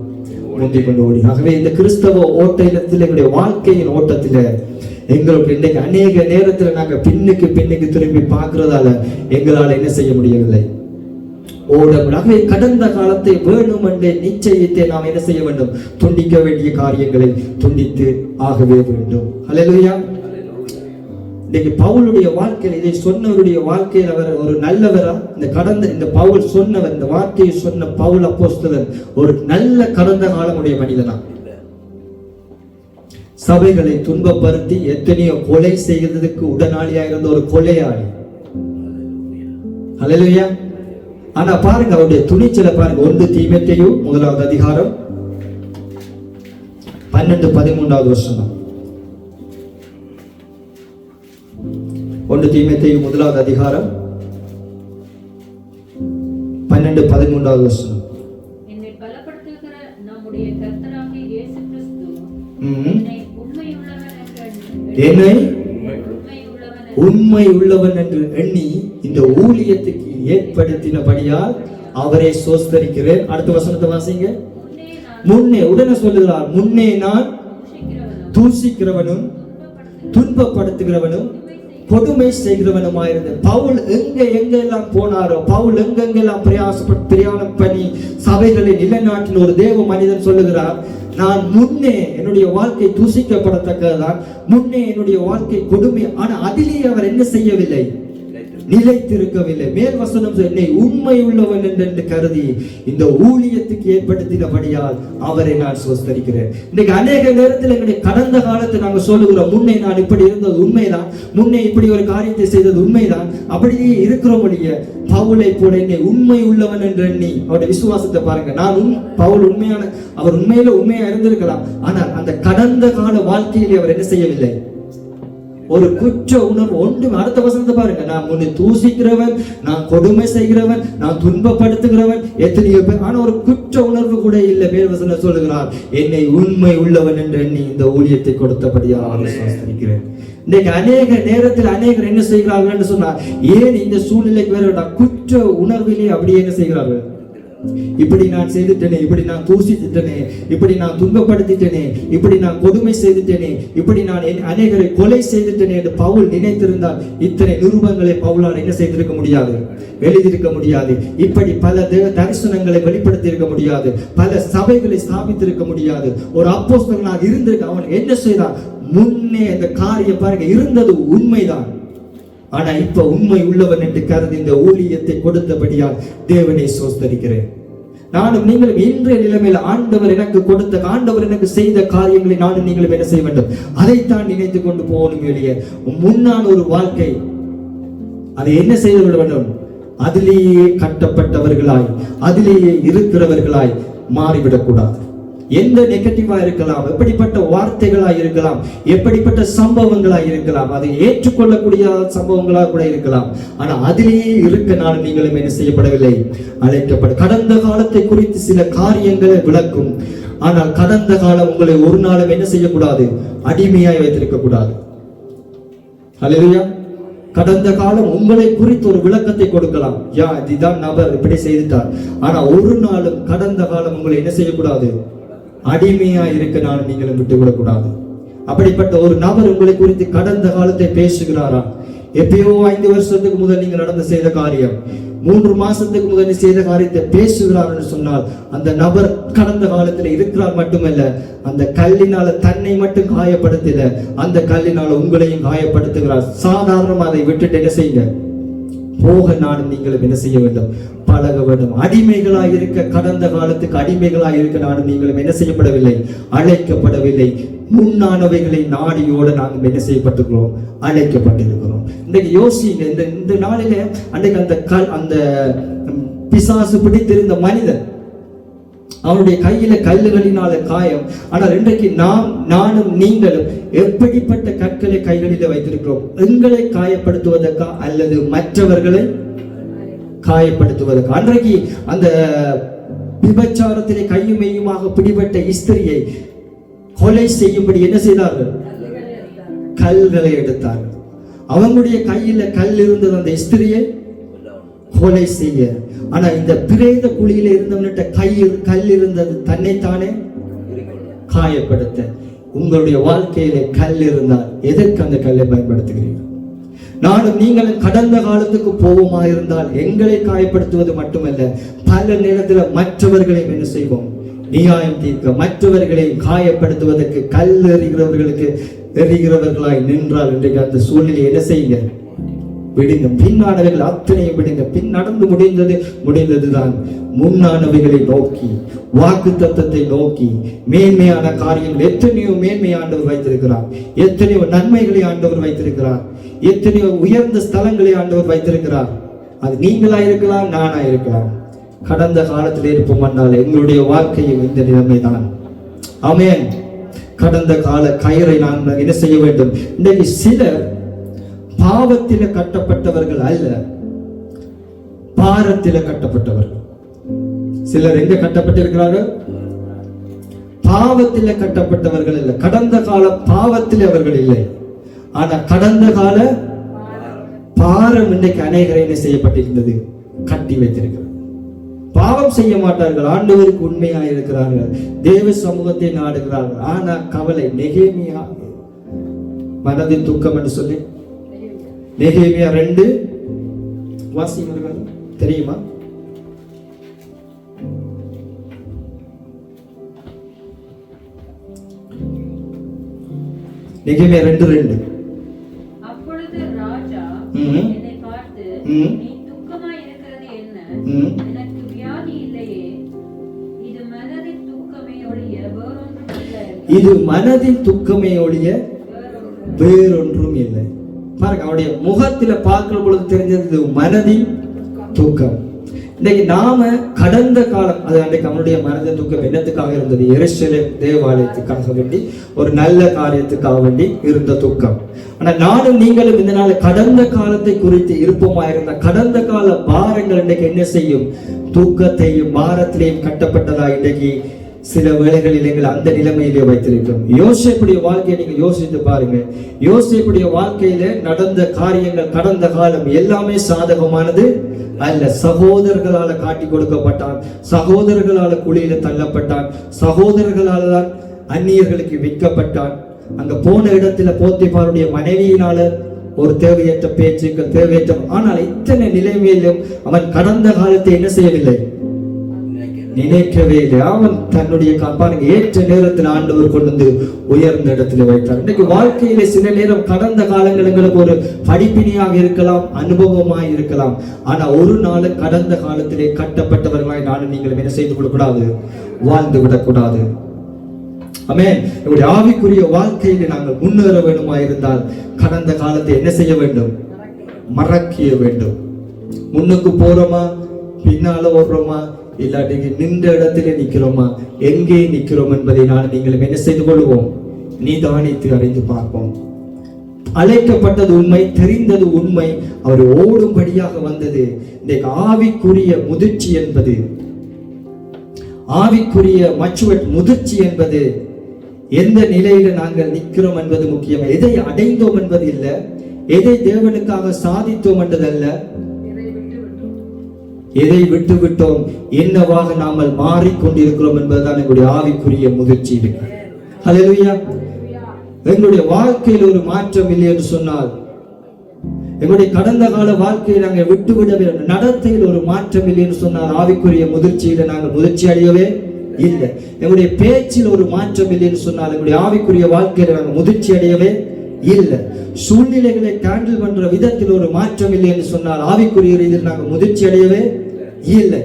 முந்தி கொண்டு ஓடி. ஆகவே இந்த கிறிஸ்தவ ஓட்டத்தில் எங்களுடைய வாழ்க்கையின் ஓட்டத்துல எங்களுக்கு இன்றைக்கு அநேக நேரத்துல நாங்க பின்னுக்கு திரும்பி பார்க்கிறதால எங்களால் என்ன செய்ய முடியவில்லை, ஓடவே. கடந்த காலத்தை வேணும் என்ற நிச்சயத்தை நாம் என்ன செய்ய வேண்டும், துண்டிக்க வேண்டிய காரியங்களை துண்டித்து ஆகவே வேண்டும். ஹல்லேலூயா. இன்னைக்கு பவுலுடைய வாழ்க்கையில் இதை சொன்னவருடைய வாழ்க்கையில் அவர் ஒரு நல்லவரா, இந்த பவுல் சொன்னவர், இந்த வார்த்தையை சொன்ன பவுல் அப்போஸ்தலன் ஒரு நல்ல கடந்த காலமுடைய மனிதனா? சபைகளை துன்பப்படுத்தி எத்தனையோ கொலை செய்கிறதுக்கு உடனாளியா இருந்த ஒரு கொலையாளி. ஹல்லேலூயா. ஆனா பாருங்க அவருடைய துணிச்சலை பாருங்க. 1 தீமோத்தேயு 1வது அதிகாரம் 12-13வது வசனம். 1 தீமோத்தேயு 1வது அதிகாரம் 12-13வது வசனம். என்னை பலப்படுத்துகிற நம்முடைய கர்த்தராகிய இயேசு கிறிஸ்து என்னை உண்மை உள்ளவன் என்று எண்ணி இந்த ஊழியத்துக்கு ஏற்படுத்தினபடியால் அவரை சோஸ்தரிக்கிறேன். அடுத்த வசனத்தை வாசிங்க. முன்னே உடனே சொல்லுகிறார், முன்னே நான் தூஷிக்கிறவனும் துன்பப்படுத்துகிறவனும் கொடுமை செய்கிறவனுமாயிருந்த பவுல் எங்கெல்லாம் போனாரோ, பவுல் எங்கெல்லாம் பிரயாணம் பண்ணி சபைகளை நிலைநாட்டின ஒரு தேவ மனிதன் சொல்லுகிறார், நான் முன்னே என்னுடைய வாழ்க்கை தூசிக்கப்படத்தக்கதுதான், முன்னே என்னுடைய வாழ்க்கை கொடுமை. ஆனா அதிலேயே அவர் என்ன செய்யவில்லை? நிலைத்திருக்கவில்லை. மேல் வசனம் என்னை உண்மை உள்ளவன் என்று கருதி இந்த ஊழியத்துக்கு ஏற்படுத்தினபடியால் அவரை நான் சோஸ்தரிக்கிறேன். இன்னைக்கு அநேக நேரத்தில் எங்களுடைய கடந்த காலத்தை நாங்கள் சொல்லுகிறோம், முன்னே நான் இப்படி இருந்தது உண்மைதான், முன்னே இப்படி ஒரு காரியத்தை செய்தது உண்மைதான், அப்படியே இருக்கிறோம். பவுலை போல என்னை உண்மை உள்ளவன் என்று எண்ணி அவருடைய விசுவாசத்தை பாருங்க. பவுல் உண்மையான, அவர் உண்மையில உண்மையா இருந்திருக்கலாம், ஆனால் அந்த கடந்த கால வாழ்க்கையிலே அவர் என்ன செய்யவில்லை? ஒரு குற்ற உணர்வு ஒன்றும். அடுத்த வசனத்தை பாருங்க, நான் முன்னே தூசிக்கிறவன், நான் கொடுமை செய்கிறவன், நான் துன்பப்படுத்துகிறவன், எத்தனையோ பேர், ஆனா ஒரு குற்ற உணர்வு கூட இல்லை. மேல் வசனம் சொல்லுகிறார், என்னை உண்மை உள்ளவன் என்று எண்ணி இந்த ஊழியத்தை கொடுத்தபடியாக விசுவாசிக்கிறேன். இன்னைக்கு அநேக நேரத்தில் அநேகர் என்ன செய்கிறார்கள் என்று சொன்னார், ஏன் இந்த சூழ்நிலைக்கு வேற குற்ற உணர்விலே அப்படியே என்ன செய்கிறார்கள்? இப்படி நான் செய்துட்டேனே, இப்படி நான் தூசித்துட்டேனே, இப்படி நான் துன்பப்படுத்திட்டேனே, இப்படி நான் கொடுமை செய்துட்டேனே, இப்படி நான் அநேகரை கொலை செய்துட்டேனே என்று பவுல் நினைத்திருந்தால் இத்தனை நிருபங்களை பவுலால் என்ன செய்திருக்க முடியாது? எழுதியிருக்க முடியாது. இப்படி பல தரிசனங்களை வெளிப்படுத்தி இருக்க முடியாது, பல சபைகளை ஸ்தாபித்திருக்க முடியாது. ஒரு அப்போஸ்தலனாக இருந்திருக்க அவன் என்ன செய்தான்? முன்னே அந்த காரியம் பாருங்க இருந்தது உண்மைதான், ஆனா இப்ப உண்மை உள்ளவன் என்று கருதி இந்த ஊழியத்தை கொடுத்தபடியால் தேவனை சோஸ்தரிக்கிறேன். நானும் நீங்களும் இன்றைய நிலைமையில் ஆண்டவர் எனக்கு கொடுத்த, ஆண்டவர் எனக்கு செய்த காரியங்களை நானும் நீங்களும் என்ன செய்ய வேண்டும்? அதைத்தான் நினைத்து கொண்டு போகணும். வெளியே முன்னாள் ஒரு வாழ்க்கை, அதை என்ன செய்து விட வேண்டும்? அதிலேயே கட்டப்பட்டவர்களாய், அதிலேயே இருக்கிறவர்களாய் மாறிவிடக்கூடாது. எந்த நெகட்டிவா இருக்கலாம், எப்படிப்பட்ட வார்த்தைகளாய் இருக்கலாம், எப்படிப்பட்ட சம்பவங்களாய் இருக்கலாம், அதை ஏற்றுக்கொள்ளக்கூடிய சம்பவங்களா கூட இருக்கலாம், ஆனா அதிலேயே இருக்க நான் நீங்களும் என்ன செய்யப்படவில்லை? அழைக்கப்பட. கடந்த காலத்தை குறித்து சில காரியங்களை விளக்கும், ஆனால் கடந்த காலம் உங்களை ஒரு நாளும் என்ன செய்யக்கூடாது? அடிமையாய் வைத்திருக்க கூடாது. ஹல்லேலூயா. கடந்த காலம் உங்களை குறித்து ஒரு விளக்கத்தை கொடுக்கலாம், இதுதான் நபர் இப்படி செய்துட்டார், ஆனா ஒரு நாளும் கடந்த காலம் உங்களை என்ன செய்யக்கூடாது? அடிமையா இருக்க நான் நீங்களும் விட்டுவிடக்கூடாது. அப்படிப்பட்ட ஒரு நபர் உங்களை குறித்து கடந்த காலத்தை பேசுகிறாரா? எப்பயோ 5 வருஷத்துக்கு முதல் நீங்க நடந்து செய்த காரியம், 3 மாசத்துக்கு முதல் செய்த காரியத்தை பேசுகிறார் என்று சொன்னால் அந்த நபர் கடந்த காலத்தில் இருக்கிறார் மட்டுமல்ல, அந்த கல்லினால தன்னை மட்டும் காயப்படுத்தல, அந்த கல்லினால உங்களையும் காயப்படுத்துகிறார். சாதாரணமா அதை விட்டுட்டு என்ன செய்யுங்க? போக நானும் நீங்களும் என்ன செய்ய வேண்டும்? பழக வேண்டும். அடிமைகளாய் இருக்க, கடந்த காலத்துக்கு அடிமைகளாய் இருக்க நானும் நீங்களும் என்ன செய்யப்படவில்லை? அழைக்கப்படவில்லை. முன்னானவைகளை நாடியோட நாங்கள் என்ன செய்யப்பட்டிருக்கிறோம்? அழைக்கப்பட்டிருக்கிறோம். இன்றைக்கு யோசிங்க, இந்த நாளில அன்றைக்கு அந்த பிசாசு பிடித்திருந்த மனிதன், அவனுடைய கையில கல்லுகளினால காயம். ஆனால் இன்றைக்கு நானும் நீங்களும் எப்படிப்பட்ட கற்களை கைகளில வைத்திருக்கிறோம்? எங்களை காயப்படுத்துவதற்கா அல்லது மற்றவர்களை காயப்படுத்துவதற்கா? அன்றைக்கு அந்த விபச்சாரத்திலே கையும் மெய்யுமாக பிடிபட்ட ஸ்திரியை கொலை செய்யும்படி என்ன செய்தார்கள்? கல்களை எடுத்தார்கள். அவங்களுடைய கையில கல் இருந்தது அந்த ஸ்திரியை கொலை செய்ய. ஆனா இந்த பிரேத குழியில இருந்தவன்கிட்ட கல் இருந்தது தன்னைத்தானே காயப்படுத்த. உங்களுடைய வாழ்க்கையில கல் இருந்தால் எதற்கு அந்த கல்லை பயன்படுத்துகிறீர்கள்? நானும் நீங்களும் கடந்த காலத்துக்கு போவோமா இருந்தால் எங்களை காயப்படுத்துவது மட்டுமல்ல, பல நேரத்தில் மற்றவர்களையும் என்ன செய்வோம்? நியாயம் தீர்க்க, மற்றவர்களை காயப்படுத்துவதற்கு கல் எறிகிறவர்களாய் நின்றால் இன்றைக்கு அந்த சூழ்நிலை என்ன செய்யுங்க? விடுங்க. பின்னானவர்கள் அத்தனையும் விடுங்க. பின் நடந்து முடிந்ததுதான். முன்னானவைகளை நோக்கி, வாக்கு தத்தத்தை நோக்கி, மேன்மையான காரியங்கள் எத்தனையோ மேன்மை ஆண்டவர் வைத்திருக்கிறார், எத்தனையோ நன்மைகளை ஆண்டவர் வைத்திருக்கிறார், எத்தனையோ உயர்ந்த ஸ்தலங்களை ஆண்டவர் வைத்திருக்கிறார். அது நீங்களா இருக்கலாம், நானா இருக்கலாம். கடந்த காலத்தில் இருப்போம் என்றால் எங்களுடைய வாழ்க்கையும் இந்த நிலைமைதான். ஆமென். கடந்த கால கயிறை நாம் என்ன செய்ய வேண்டும்? இன்றைக்கு சிலர் பாவத்தில கட்டப்பட்டவர்கள் அல்ல, பாரத்தில கட்டப்பட்டவர்கள். சிலர் எங்க கட்டப்பட்டிருக்கிறார்கள்? பாவத்தில கட்டப்பட்டவர்கள் அல்ல. கடந்த கால பாவத்தில் அவர்கள் இல்லை, ஆனா கடந்த கால பாரம் இன்றைக்கு அநேகரை என்ன செய்யப்பட்டிருந்தது? கட்டி வைத்திருக்கிறது. பாவம் செய்ய மாட்டார்கள், ஆண்டவருக்கு உண்மையாக இருக்கிறார்கள், தேவ சமூகத்தை நாடுகிறார்கள். ஆனா கவலை, நெகேமியா மனதின் துக்கம் என்று சொல்லி நெகேமியா 2 வாசிங்கள், தெரியுமா? நெகேமியா 2:2. அப்பொழுது ராஜா என்னை பார்த்து, நீ துக்கமாய் இருக்கிறது என்ன? எனக்கு வியாதி இல்லையே, இது மனதின் துக்கமே ஒழிய வேறொன்றும் இல்லை. இது மனதின் துக்கமே ஒழிய வேறொன்றும் இல்லை. பாருங்க, அவருடைய முகத்தில பார்க்கிற பொழுது தெரிஞ்சது மனதின் துக்கம். இன்னைக்கு நாம கடந்த காலம், அது அன்றைக்கு அவனுடைய மனதின் துக்கம் என்னத்துக்காக இருந்தது? எருசலேம் தேவாலயத்துக்காக வேண்டி, ஒரு நல்ல காரியத்துக்காக வேண்டி இருந்த துக்கம். ஆனா நானும் நீங்களும் இந்த நாள் கடந்த காலத்தை குறித்து இருப்போமா இருந்த கடந்த கால பாரங்கள் இன்றைக்கு என்ன செய்யும்? தூக்கத்தையும் பாரத்திலையும் கட்டப்பட்டதா இன்றைக்கு சில வேளைகளில் எங்கள் அந்த நிலைமையிலே வைத்திருக்கிறோம். யோசேப்புடைய வாழ்க்கையை நீங்க யோசித்து பாருங்க. யோசேப்புடைய வாழ்க்கையில நடந்த காரியங்கள் கடந்த காலம் எல்லாமே சாதகமானது அல்ல. சகோதரர்களால காட்டி கொடுக்கப்பட்டான், சகோதரர்களால குழியில தள்ளப்பட்டான், சகோதரர்களால தான் அந்நியர்களுக்கு விற்கப்பட்டான். அங்க போன இடத்துல போத்திபாருடைய மனைவியினால ஒரு தேவையற்ற பேச்சுக்கள், தேவையற்ற. ஆனால் இத்தனை நிலைமையிலும் அவன் கடந்த காலத்தை என்ன செய்யவில்லை? நினைக்கவே இல்லை. அவன் தன்னுடைய பாருங்க, ஏற்ற நேரத்தில் ஆண்டவர் கொண்டு வந்து உயர்ந்த இடத்துல வைத்தார். இன்னைக்கு வாழ்க்கையில சில நேரம் கடந்த காலங்களுக்கு ஒரு படிப்பினையாக இருக்கலாம், அனுபவமாக இருக்கலாம். ஆனா ஒரு நாள் கடந்த காலத்திலே கட்டப்பட்டவர்களாய் நானும் நீங்களும் என்ன செய்து விடக்கூடாது? வாழ்ந்து விடக்கூடாது. ஆமென். நம்முடைய ஆவிக்குரிய வாழ்க்கையில நாங்கள் முன்னேற வேண்டுமா இருந்தால் கடந்த காலத்தை என்ன செய்ய வேண்டும்? மறக்க வேண்டும். முன்னுக்கு போறோமா, பின்னால ஓடுறோமா, இல்லாட்டி நின்ற இடத்திலே நிக்கிறோமா, எங்கே நிக்கிறோம் என்பதை நான் நீங்களும் என்ன செய்து கொள்வோம்? நிதானித்து அறிந்து பார்ப்போம். அழைக்கப்பட்டது உண்மை, தெரிந்தது உண்மை, அவர் ஓடும்படியாக வந்தது. இந்த ஆவிக்குரிய முதிர்ச்சி என்பது, ஆவிக்குரிய மச்சுவட் முதிர்ச்சி என்பது எந்த நிலையில நாங்கள் நிற்கிறோம் என்பது முக்கியம். எதை அடைந்தோம் என்பது இல்லை, எதை தேவனுக்காக சாதித்தோம் என்றதல்ல, எதை விட்டு விட்டோம், என்னவாக நாமல் மாறிக்கொண்டிருக்கிறோம் என்பதுதான் எங்களுடைய ஆவிக்குரிய முதிர்ச்சி இருக்கு. ஹல்லேலூயா. எங்களுடைய வாழ்க்கையில் ஒரு மாற்றம் இல்லை என்று சொன்னால், எங்களுடைய கடந்த கால வாழ்க்கையை நாங்கள் விட்டுவிட வேண்டும். நடத்தையில் ஒரு மாற்றம் இல்லை என்று சொன்னால் ஆவிக்குரிய முதிர்ச்சியில நாங்கள் முதிர்ச்சி அடையவே இல்லை. எங்களுடைய பேச்சில் ஒரு மாற்றம் இல்லை என்று சொன்னால் எங்களுடைய ஆவிக்குரிய வாழ்க்கையில நாங்கள் முதிர்ச்சி அடையவே இல்லை. சூழ்நிலைகளை ஹேண்டில் பண்ற விதத்தில் ஒரு மாற்றம் இல்லை என்று சொன்னால் ஆவிக்குரிய ரீதியில் நாங்கள் முதிர்ச்சி அடையவே இல்லை.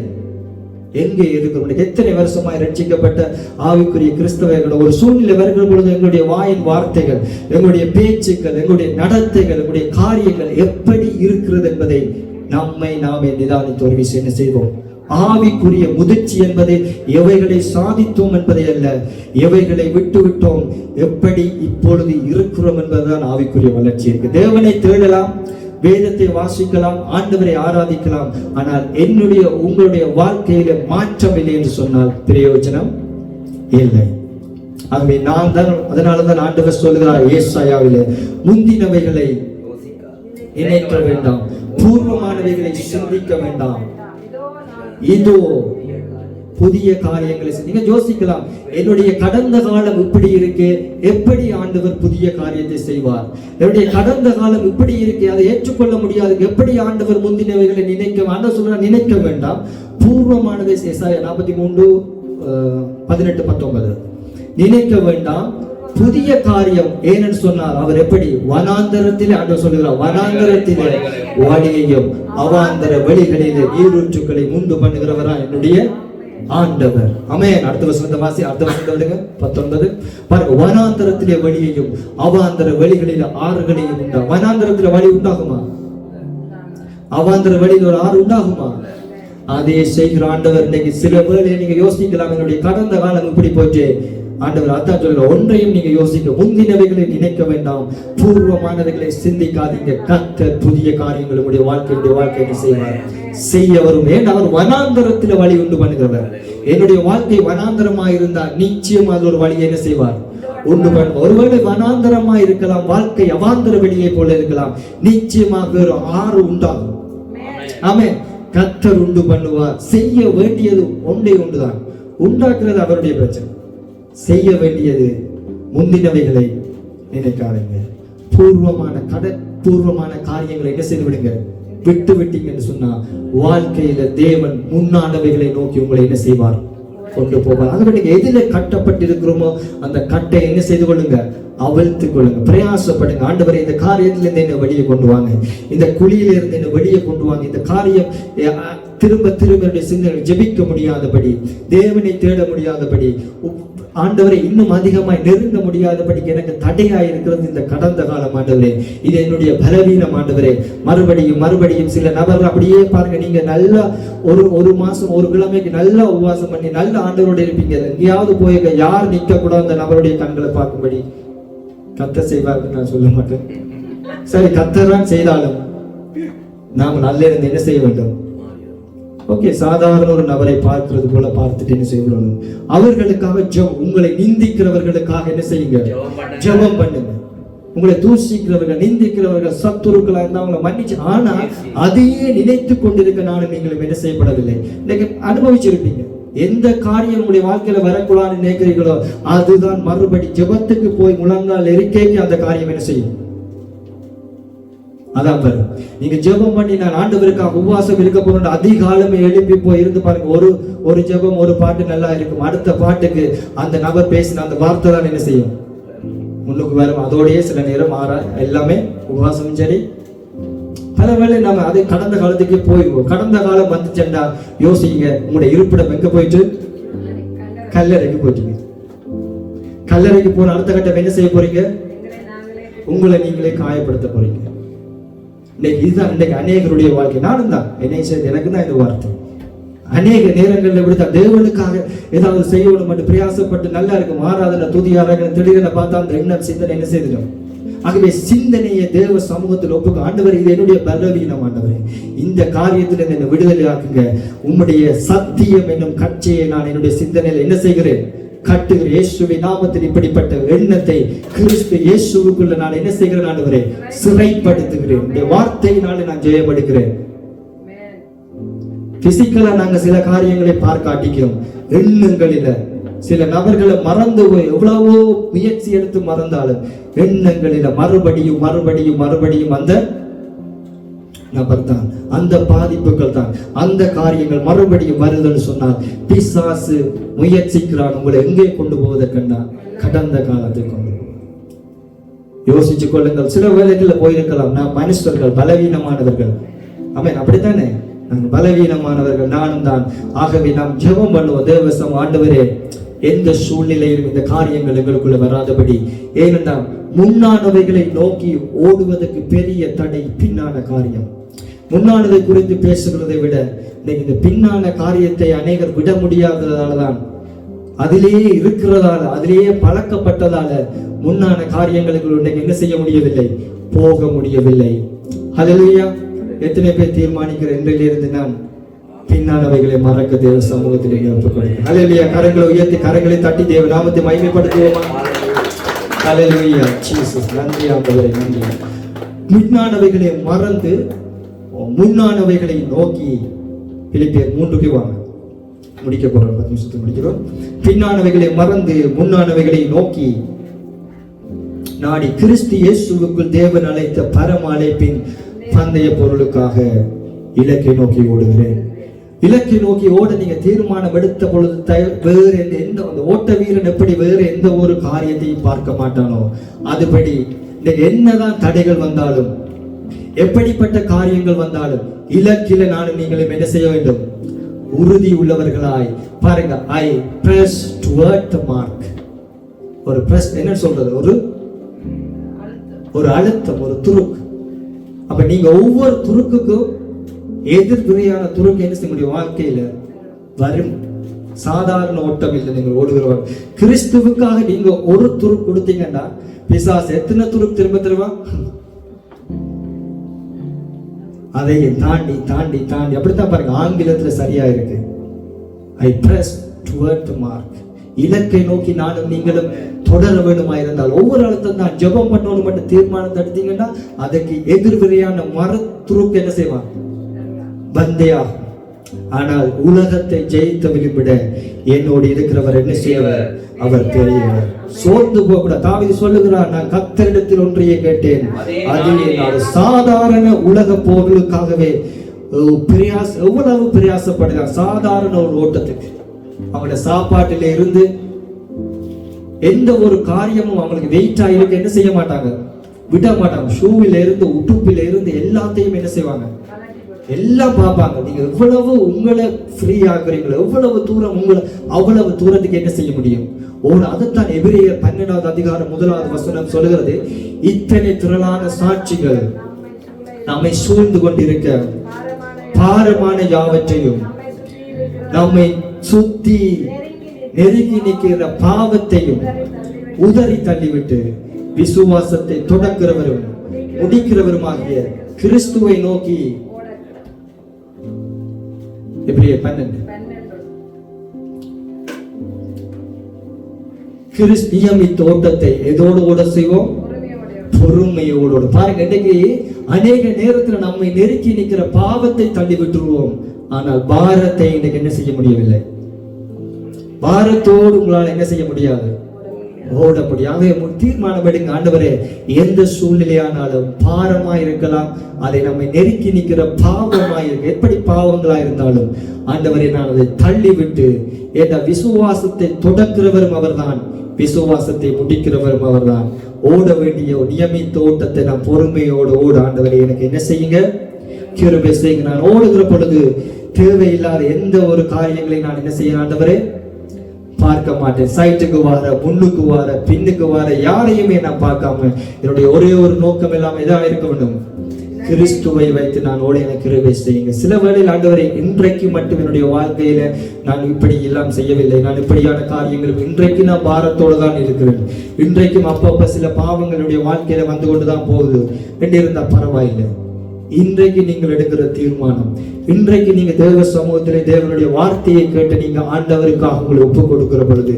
எங்கே இருக்கிறோம்? எத்தனை வருஷமாய் ரட்சிக்கப்பட்ட ஆவிக்குரிய கிறிஸ்தவர்கள் ஒரு சூழ்நிலை வருகிற பொழுது எங்களுடைய வாயின் வார்த்தைகள், எங்களுடைய பேச்சுக்கள், எங்களுடைய நடத்தைகள், எங்களுடைய காரியங்கள் எப்படி இருக்கிறது என்பதை நம்மை நாமே நிதானித்து ஒரு விஷயம் என்ன செய்வோம்? ஆவிக்குரிய முதிர்ச்சி என்பது எவைகளை சாதித்தோம் என்பதை அல்ல, எவைகளை விட்டு விட்டோம், எப்படி இப்பொழுது இருக்கிறோம் என்பதுதான் ஆவிக்குரிய வளர்ச்சி இருக்கு. தேவனை தேடலாம், வேதத்தை வாசிக்கலாம், ஆண்டவரை ஆராதிக்கலாம். ஆனால் என்னுடைய உங்களுடைய வாழ்க்கையில மாற்றம் இல்லை என்று சொன்னால் பிரயோஜனம் இல்லை. ஆகவே நான் தான், அதனாலதான் ஆண்டவர் சொல்லுகிறார் ஏசாயாவிலே, முந்தினவைகளை நினைக்க வேண்டாம், பூர்வமானவைகளை சிந்திக்க வேண்டாம், இதோ புதிய காரியங்களை. நீங்க யோசிக்கலாம், என்னுடைய கடந்த காலம் இப்படி இருக்கு, எப்படி ஆண்டவர் புதிய காரியத்தை செய்வார்? என்னுடைய கடந்த காலம் இப்படி இருக்கு, அதை ஏற்றுக்கொள்ள முடியாது, எப்படி ஆண்டவர் முந்தினவைகளை நினைக்க? ஆண்டவர் சொல்ற நினைக்க வேண்டாம், பூர்வமானதை. ஏசாயா 43:18-19 நினைக்க வேண்டாம், புதிய காரியம் ஏனென்று சொன்னார் அவர் எப்படி வனாந்தரத்திலே ஆண்டவர் சொல்லுகிறார் வனாந்தரத்திலே வழியையும் அவாந்தர வெளிகளிலே நீரூற்றுக்களை உண்டு பண்ணுகிறவரா என்னுடைய ஆண்டவர். ஆமென். அடுத்த வசனத்தை வாசி, அடுத்த வசனத்தை விடுங்க 19 பாருங்க. வனாந்தரத்திலே வழியையும் அவாந்தர வெளிகளிலே ஆறுகளையும் உண்டா. வனாந்தரத்திலே வழி உண்டாகுமா? அவாந்தர வழியில் ஒரு ஆறு உண்டாகுமா? அதே செய்கிற ஆண்டவர். இன்னைக்கு சில வேளை நீங்க யோசிக்கலாம், என்னுடைய கடந்த காலம் இப்படி போச்சு ஆண்டவர். அதான் சொல்லுங்க, ஒன்றையும் நீங்க யோசிக்க, முந்தினவைகளை நினைக்க வேண்டாம், பூர்வமானவைகளை சிந்திக்காதீங்க. கர்த்தர் புதிய காரியங்கள் உங்களுடைய வாழ்க்கையை செய்வார், செய்ய வரும். ஏன் அவர் வனாந்தரத்தில் வழி உண்டு பண்ணுகிறவர். என்னுடைய வாழ்க்கை வனாந்தரமா இருந்தால் நிச்சயம் அது ஒரு வழியை என்ன செய்வார், உண்டு பண்ணுவார். ஒருவேளை வனாந்தரமா இருக்கலாம், வாழ்க்கை அவாந்தர வெளியை போல இருக்கலாம், நிச்சயமாக ஒரு ஆறு உண்டாகும். ஆமென். கர்த்தர் உண்டு பண்ணுவார். செய்ய வேண்டியது ஒன்றே ஒன்றுதான், உண்டாக்குறது அவருடைய பிரச்சனை. செய்ய வேண்டியது முந்தினவைகளை நினைக்காதீங்க. பூர்வமான காரியங்களை என்ன செய்து விடுங்க, விட்டு விட்டீங்கன்னு சொன்னா வாழ்க்கையில தேவன் முன்னானவைகளை நோக்கி உங்களை என்ன செய்வார், கொண்டு போவார். ஆகவே நீங்க எதில கட்டப்பட்டிருக்கிறோமோ அந்த கட்டை என்ன செய்து கொள்ளுங்க, அவிழ்த்து கொள்ளுங்க, பிரயாசப்படுங்க. ஆண்டவரே, இந்த காரியத்திலிருந்து என்ன வெளியே கொண்டு வாங்க, இந்த குழியிலிருந்து என்ன வெளியே கொண்டு வாங்க. இந்த காரியம் திரும்ப சிந்தனை ஜெபிக்க முடியாதபடி, தேவனை தேட முடியாதபடி, ஆண்டவரை இன்னும் அதிகமாய் நெருங்க முடியாதபடிக்கு எனக்கு தடையா இருக்கிறது இந்த கடந்த காலம். ஆண்டவரே, இது என்னுடைய பலவீனம். ஆண்டவரே, மறுபடியும் சில நபர்கள் அப்படியே பாருங்க, நீங்க நல்லா ஒரு மாசம் ஒரு கிழமைக்கு நல்லா உபவாசம் பண்ணி நல்ல ஆண்டவரோட இருப்பீங்க, எங்கேயாவது போயிருக்க யார் நிக்க கூட அந்த நபருடைய கண்களை பார்க்கும்படி கர்த்தர் செய்வார்கள் நான் சொல்ல மாட்டேன். சரி, கர்த்தர் தான் செய்தாலும் நாம் நல்ல இருந்து என்ன செய்ய வேண்டும், ஓகே, சாதாரண ஒரு நபரை பார்க்கிறது போல பார்த்துட்டு என்ன செய்யணும், அவர்களுக்காக உங்களை நிந்திக்கிறவர்களுக்காக என்ன செய்யுங்க, ஜெபம் பண்ணுங்க. உங்களை தூஷிக்கிறவர்கள், நிந்திக்கிறவர்கள், சத்துருக்களா இருந்தா அவங்களை மன்னிச்சு. ஆனா அதையே நினைத்து கொண்டிருக்க நானும் நீங்களும் என்ன செய்யப்படவில்லை. இன்னைக்கு அனுபவிச்சிருப்பீங்க, எந்த காரியம் உங்களுடைய வாழ்க்கையில வரக்கூடாதுன்னு நினைக்கிறீங்களோ அதுதான் மறுபடி ஜெபத்துக்கு போய் முழங்கால் எரிக்கைக்கு அந்த காரியம் என்ன செய்யும். அதான் பாரு, நீங்க ஜெபம் பண்ணி நான் ஆண்டவருக்காக உபவாசம் இருக்க போறோம், அதிகாலமே எழுப்பி போய் இருந்து பாருங்க, ஒரு ஜெபம் ஒரு பாட்டு நல்லா இருக்கும், அடுத்த பாட்டுக்கு அந்த நபர் பேசின அந்த வார்த்தை தான் என்ன செய்யும், முன்னுக்கு வரும். அதோடய சில நேரம் மாற எல்லாமே உபவாசம் சரி. பல வேளை நம்ம அதை கடந்த காலத்துக்கு போயிடுவோம். கடந்த காலம் வந்துச்சேன்டா யோசிங்க, உங்களுடைய இருப்பிடம் எங்க போயிட்டு, கல்லறைக்கு போயிட்டீங்க. கல்லறைக்கு போன அடுத்த கட்டம் என்ன செய்ய போறீங்க, உங்களை நீங்களே காயப்படுத்த போறீங்க. இதுதான் இன்னைக்கு அநேகருடைய வாழ்க்கை. நானும் தான் என்னை செய்து எனக்கு தான் இந்த வார்த்தை. அநேக நேரங்களில் விடுத்த தேவனுக்காக ஏதாவது செய்யணும் என்று பிரயாசப்பட்டு நல்லா இருக்கும், ஆராதனை துதி ஆராதனை திடீரென பார்த்தா அந்த எண்ணம் சிந்தனை என்ன செய்திடும். ஆகவே சிந்தனையை தேவ சமூகத்தில் ஒப்புக்க, ஆண்டவர் இது என்னுடைய பலவீனம், ஆண்டவரே இந்த காரியத்தில் என்னை விடுதலை ஆக்குங்க. உம்முடைய சத்தியம் என்னும் கட்சியை நான் என்னுடைய சிந்தனையில் என்ன செய்கிறேன், கட்டுகிற இயேசுவின் நாமத்தில் இப்படிப்பட்ட எண்ணத்தை கிறிஸ்து இயேசுவுக்குள்ள நான் என்ன செய்கிறேன், ஆண்டவரே சிறைப்படுத்துகிறேன். இந்த வார்த்தையினால நான் ஜெயப்படுகிறேன். பிசிக்கலா நாங்க சில காரியங்களை பார்க்காட்டிக்கிறோம், எண்ணங்களில சில நபர்களை மறந்து போய் எவ்வளவோ முயற்சி எடுத்து மறந்தாலும் எண்ணங்களில மறுபடியும் அந்த நபர் தான், அந்த பாதிப்புகள் தான், அந்த காரியங்கள் மறுபடியும் வருதுன்னு சொன்னால் பிசாசு முயற்சிக்கிறான் உங்களை எங்கே கொண்டு போவதற்கண்டா கடந்த காலத்தை கொண்டு. யோசிச்சு கொள்ளுங்கள். சில வேலைகளில் போயிருக்கலாம், நாம் மனுஷர்கள் பலவீனமானவர்கள். ஆமென், அப்படித்தானே, நாங்கள் பலவீனமானவர்கள், நானும் தான். ஆகவே நாம் ஜெபம் பண்ணுவோம், தேவசம் ஆண்டவரே எந்த சூழ்நிலையிலும் இந்த காரியங்கள் எங்களுக்குள்ள வராதபடி. ஏனென்றால் முன்னானவைகளை நோக்கி ஓடுவதற்கு பெரிய தடை பின்னான காரியம். முன்னானதை குறித்து பேசுகிறதை விட இன்னைக்கு இந்த பின்னான காரியத்தை அநேகர் விட முடியாததால தான், அதிலேயே இருக்கிறதால, அதிலேயே பழக்கப்பட்டதால முன்னான காரியங்களுக்கு இன்னைக்கு என்ன செய்ய முடியவில்லை, போக முடியவில்லை. ஹல்லேலூயா. எத்தனை பேர் தீர்மானிக்கிற இன்றிலிருந்து நான் பின்னானவைகளை மறக்க தேவ சமூகத்தில் ஏற்படுகிறேன். ஹல்லேலூயா. கரங்களை உயர்த்தி கரங்களை தட்டி தேவ நாமத்தை மகிமைப்படுத்துவோமா. ஹல்லேலூயா. ஜீசஸ், நன்றி ஆண்டவரே, நன்றி. பின்னானவைகளை மறந்து முன்னானவைகளை நோக்கி. பிலிப்பியர் 3க்கு வாங்க, முடிக்க போறோம், 10 நிமிஷத்துக்கு முடிக்கிறோம். பின்னானவைகளை மறந்து முன்னானவைகளை நோக்கி நாடி கிறிஸ்து இயேசுவுக்குள் தேவன் அழைத்த பரம அழைப்பின் பந்தய பொருளுக்காக இலக்கை நோக்கி ஓடுகிறேன். இலக்கை நோக்கி ஓட நீங்க தீர்மானம் எடுத்த பொழுது வேறு எந்த அந்த ஓட்ட வீரன் எப்படி வேறு எந்த ஒரு காரியத்தையும் பார்க்க மாட்டானோ அதுபடி என்னதான் தடைகள் வந்தாலும் எப்படிப்பட்ட காரியங்கள் வந்தாலும் இலக்கில நானும் நீங்களும் என்ன செய்ய வேண்டும்? உறுதி உள்ளவர்களாய் பாருங்க. ஐ பிரஸ் டுவர்ட் தி மார்க். ஒரு பிரஸ் என்ன சொல்றது? ஒரு அழுத்தம், ஒரு துருக்கு. அப்ப நீங்க ஒவ்வொரு துருக்குக்கும் எதிர்வினையான துருக்கு என்ன செய்ய முடியும்? வாழ்க்கையில வரும். சாதாரண ஓட்டம் இல்லை நீங்கள் ஓடுகிறவர். கிறிஸ்துவுக்காக நீங்க ஒரு துருக்கு கொடுத்தீங்கன்னா பிசாசு எத்தனை துருக்கு திரும்ப தருவா? அதையும் தாண்டி தாண்டி தாண்டி அப்படித்தான் பாருங்க. ஆங்கிலத்துல சரியா இருக்கு. ஐ பிரஸ் டுவர்ட் தி மார்க். இலக்கை நோக்கி நானும் நீங்களும் தொடர வேண்டுமா இருந்தால் ஒவ்வொரு அழுத்தம் தான் ஜெபம் பண்ணணும் மட்டும் தீர்மானத்தை எடுத்தீங்கன்னா அதுக்கு எதிர்வினையான மரத்துருக்கு என்ன செய்வான்? வந்தையா. ஆனால் உலகத்தை ஜெயித்தவரை விட என்னோடு இருக்கிறவர் என்ன செய்யவர்? அவர் பெரியவர். சோர்ந்து போக கூட. தாவீது சொல்லுகிறார், நான் கர்த்தரிடத்தில் ஒன்றையே கேட்டேன், அது என்னோட சாதாரண உலக பொருளுக்காகவே எவ்வளவு பிரயாசப்படுகிறார். சாதாரண ஒரு ஓட்டத்துக்கு அவங்களோட சாப்பாட்டில இருந்து எந்த ஒரு காரியமும் அவங்களுக்கு வெயிட்டா இருக்கு என்ன செய்ய மாட்டாங்க? விட மாட்டாங்க. ஷூவில இருந்து உடுப்பில இருந்து எல்லாத்தையும் என்ன செய்வாங்க? எல்லாம் பார்ப்பாங்க. நீங்க எவ்வளவு உங்களை ஃப்ரீ ஆகுறீங்களோ எவ்வளவு தூரம் உங்களை அவ்வளவு தூரத்துக்கு என்ன செய்ய முடியும்? அதைத்தான் எபிரேயர் 12வது அதிகாரம் 1வது வசனம் சொல்லுகிறது. இத்தனை திரளான சாட்சிகள் நம்மை சூழ்ந்து கொண்டிருக்க பாரமான யாவற்றையும் நம்மை சுத்தி நெருங்கி நிற்கிற பாவத்தையும் உதறி தள்ளிவிட்டு விசுவாசத்தை தொடக்கிறவரும் முடிக்கிறவருமாகிய கிறிஸ்துவை நோக்கி. எபிரேயர் 12 கிறிஸ்தியமித்த ஓட்டத்தை எதோடு ஓட செய்வோம்? பொறுமையோடு. பாருங்க, இன்னைக்கு அநேக நேரத்துல நம்மை நெருக்கி நிற்கிற பாவத்தை தள்ளி விட்டுருவோம். ஆனால் பாரத்தை இன்னைக்கு என்ன செய்ய முடியவில்லை. பாரத்தோடு உங்களால் என்ன செய்ய முடியாது? ஓட முடியாது. தீர்மானம் எடுங்க. ஆண்டவரே, எந்த சூழ்நிலையானாலும் பாரமாய் இருக்கலாம், அதை நம்மை நெருக்கி நிற்கிற பாவமாய் இருக்கு. எப்படி பாவங்களா இருந்தாலும் ஆண்டவரே, நான் அதை தள்ளி விட்டு என்ற விசுவாசத்தை தொடக்கிறவரும் அவர்தான், விசுவாசத்தை முடிக்கிறவரும் அவர்தான். ஓட வேண்டிய நியமித்த ஓட்டத்தை நான் பொறுமையோடு ஓட ஆண்டவரே எனக்கு என்ன செய்யுங்க? கிருபை செய்யுங்க. நான் ஓடுகிற பொழுது தேவையில்லாத எந்த ஒரு காரியங்களை நான் என்ன செய்ய ஆண்டவரே பார்க்க மாட்டேன். சைட்டுக்கு வார, முன்னுக்கு வார, பின்னுக்கு வார யாரையுமே நான் பார்க்காம என்னுடைய ஒரே ஒரு நோக்கம் எல்லாம் எதா இருக்க வேண்டும்? கிறிஸ்துவை வைத்து நான் ஓட எனக்கு கிருபை செய்யுங்க. சில வேளையில் ஆண்டவரை இன்றைக்கு மட்டும் என்னுடைய வாழ்க்கையில நான் இப்படி எல்லாம் செய்யவில்லை, நான் இப்படியான காரியங்கள் இன்றைக்கு நான் பாரத்தோடு தான் இருக்கிறேன், இன்றைக்கும் அப்பப்ப சில பாவங்களுடைய வாழ்க்கையில வந்து கொண்டுதான் போகுது என்று இருந்தா பரவாயில்லை. இன்றைக்கு நீங்கள் எடுக்கிற தீர்மானம், இன்றைக்கு நீங்க தேவ சமூகத்திலே தேவனுடைய வார்த்தையை கேட்டு நீங்க ஆண்டவருக்காக உங்களை ஒப்பு கொடுக்கிற பொழுது,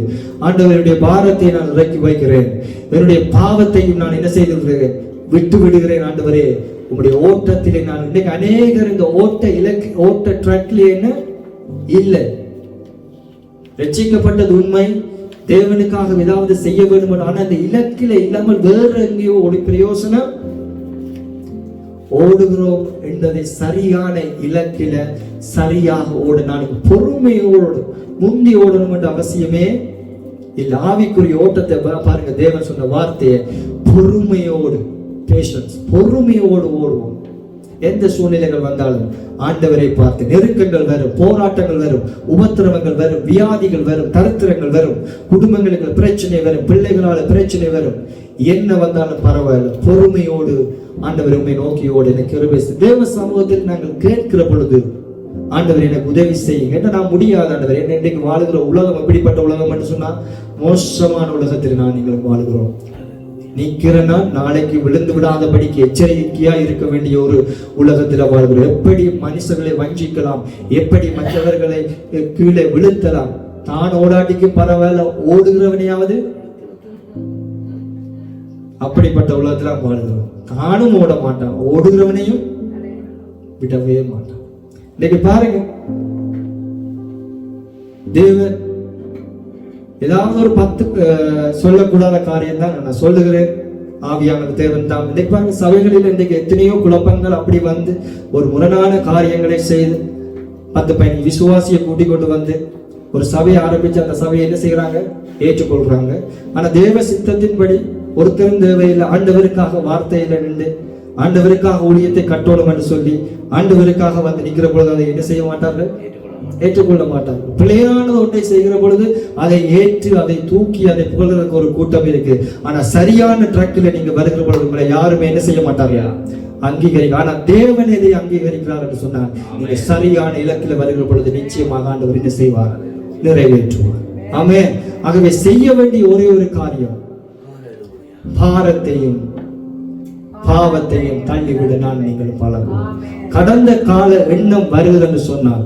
ஆண்டவருடைய பாரத்தை நான் இறக்கி வைக்கிறேன், என்னுடைய பாவத்தையும் நான் என்ன செய்திருக்கிறேன்? விட்டு விடுகிறேன். ஆண்டவரே, உங்களுடைய ஓட்டத்திலே நான் இன்றைக்கு அநேகர் இந்த ஓட்ட ட்ராக்ல என்ன இல்லை, ரட்சிக்கப்பட்டது உண்மை, தேவனுக்காக ஏதாவது செய்ய வேண்டும், ஆனால் அந்த இலக்கில இல்லாமல் வேற எங்கேயோ ஒரு பிரயோசனம் ஓடுகிறோம் என்பதை சரியான இலக்கில சரியாக ஓட நான் பொறுமையோடு முந்தி ஓடணும் என்ற அவசியமே இல்லை. ஆவிக்குரிய ஓட்டத்தை பாருங்க, தேவன் சொன்ன வார்த்தையை பொறுமையோடு, பேஷன்ஸ், பொறுமையோடு ஓடுவோம். எந்த சூழ்நிலைகள் வந்தாலும் ஆண்டவரை பார்த்து, நெருக்கங்கள் வரும், போராட்டங்கள் வரும், உபத்திரவங்கள் வரும், வியாதிகள் வரும், தரித்திரங்கள் வரும், குடும்பங்களுக்கு பிரச்சனை வரும், பிள்ளைகளால பிரச்சனை வரும், என்ன வந்தாலும் பரவாயில்லை, பொறுமையோடு ஆண்டவர் உண்மை நோக்கியோடு எனக்கு கிருபை செய்யுங்க. தேவ சமூகத்தில் நாங்கள் கேட்கிற பொழுது ஆண்டவர் எனக்கு உதவி செய்யுங்க. என்ன நான் முடியாது ஆண்டவர், என்ன இன்றைக்கு வாழுகிற உலகம் எப்படிப்பட்ட உலகம் என்று சொன்னா மோசமான உலகத்தில் நான் நீங்கள் வாழ்கிறோம். நிக்கிறனா நாளைக்கு விழுந்து விடாதபடிக்கு எச்சரிக்கையா இருக்க வேண்டிய ஒரு உலகத்துல வாழ்கிறோம். எப்படி மனுஷர்களை வஞ்சிக்கலாம், எப்படி மற்றவர்களை கீழே விழுத்தலாம், தான் ஓடாட்டிக்கு பரவாயில்ல ஓடுகிறவனையாவது, அப்படிப்பட்ட உலகத்துல வாழ்கிறோம். தானும் ஓட மாட்டான், ஓடுகிறவனையும் விடவே மாட்டான். இன்னைக்கு பாருங்க, தேவன் ஏதாவது ஒரு 10 சொல்லக்கூடாத காரியம் தான் நான் சொல்லுகிறேன். ஆவியான தேவன் தான். இன்னைக்கு பாருங்க, சபைகளில் இன்றைக்கு எத்தனையோ குழப்பங்கள் அப்படி வந்து ஒரு முரணான காரியங்களை செய்து 10-15 விசுவாசியை கூட்டிக் கொண்டு வந்து ஒரு சபையை ஆரம்பிச்சு அந்த சபையை என்ன செய்யறாங்க, ஏற்றுக்கொள்றாங்க. ஆனா தேவ சித்தத்தின்படி ஒருத்தரும் தேவையில்லை. ஆண்டவருக்காக வார்த்தையில நின்று ஆண்டவருக்காக ஊழியத்தை கட்டணும் என்று சொல்லி ஆண்டவருக்காக வந்து நிற்கிற பொழுது அதை என்ன செய்ய மாட்டார்கள், ஏற்றுக்கொள்ள மாட்டார்கள். பிழையான ஒன்றை செய்கிற பொழுது அதை ஏற்று அதை தூக்கி அதை புகழ்றதுக்கு ஒரு கூட்டம் இருக்கு. ஆனா சரியான ட்ராக்ல நீங்க வருகிற பொழுது உங்களை யாருமே என்ன செய்ய மாட்டார்கள், அங்கீகரிக்க. ஆனா தேவன் எதை அங்கீகரிக்கிறார் என்று சொன்னார், நீங்க சரியான இலக்கில வருகிற பொழுது நிச்சயமாக ஆண்டவர் என்ன செய்வார், நிறைவேற்றுவார். ஆமென். ஆகவே செய்ய வேண்டிய ஒரே ஒரு காரியம், பாரத்தையும் பாவத்தையும் தள்ளிவிட நான் நீங்கள் பழகும். கடந்த கால எண்ணம் வருகிறது என்று சொன்னால்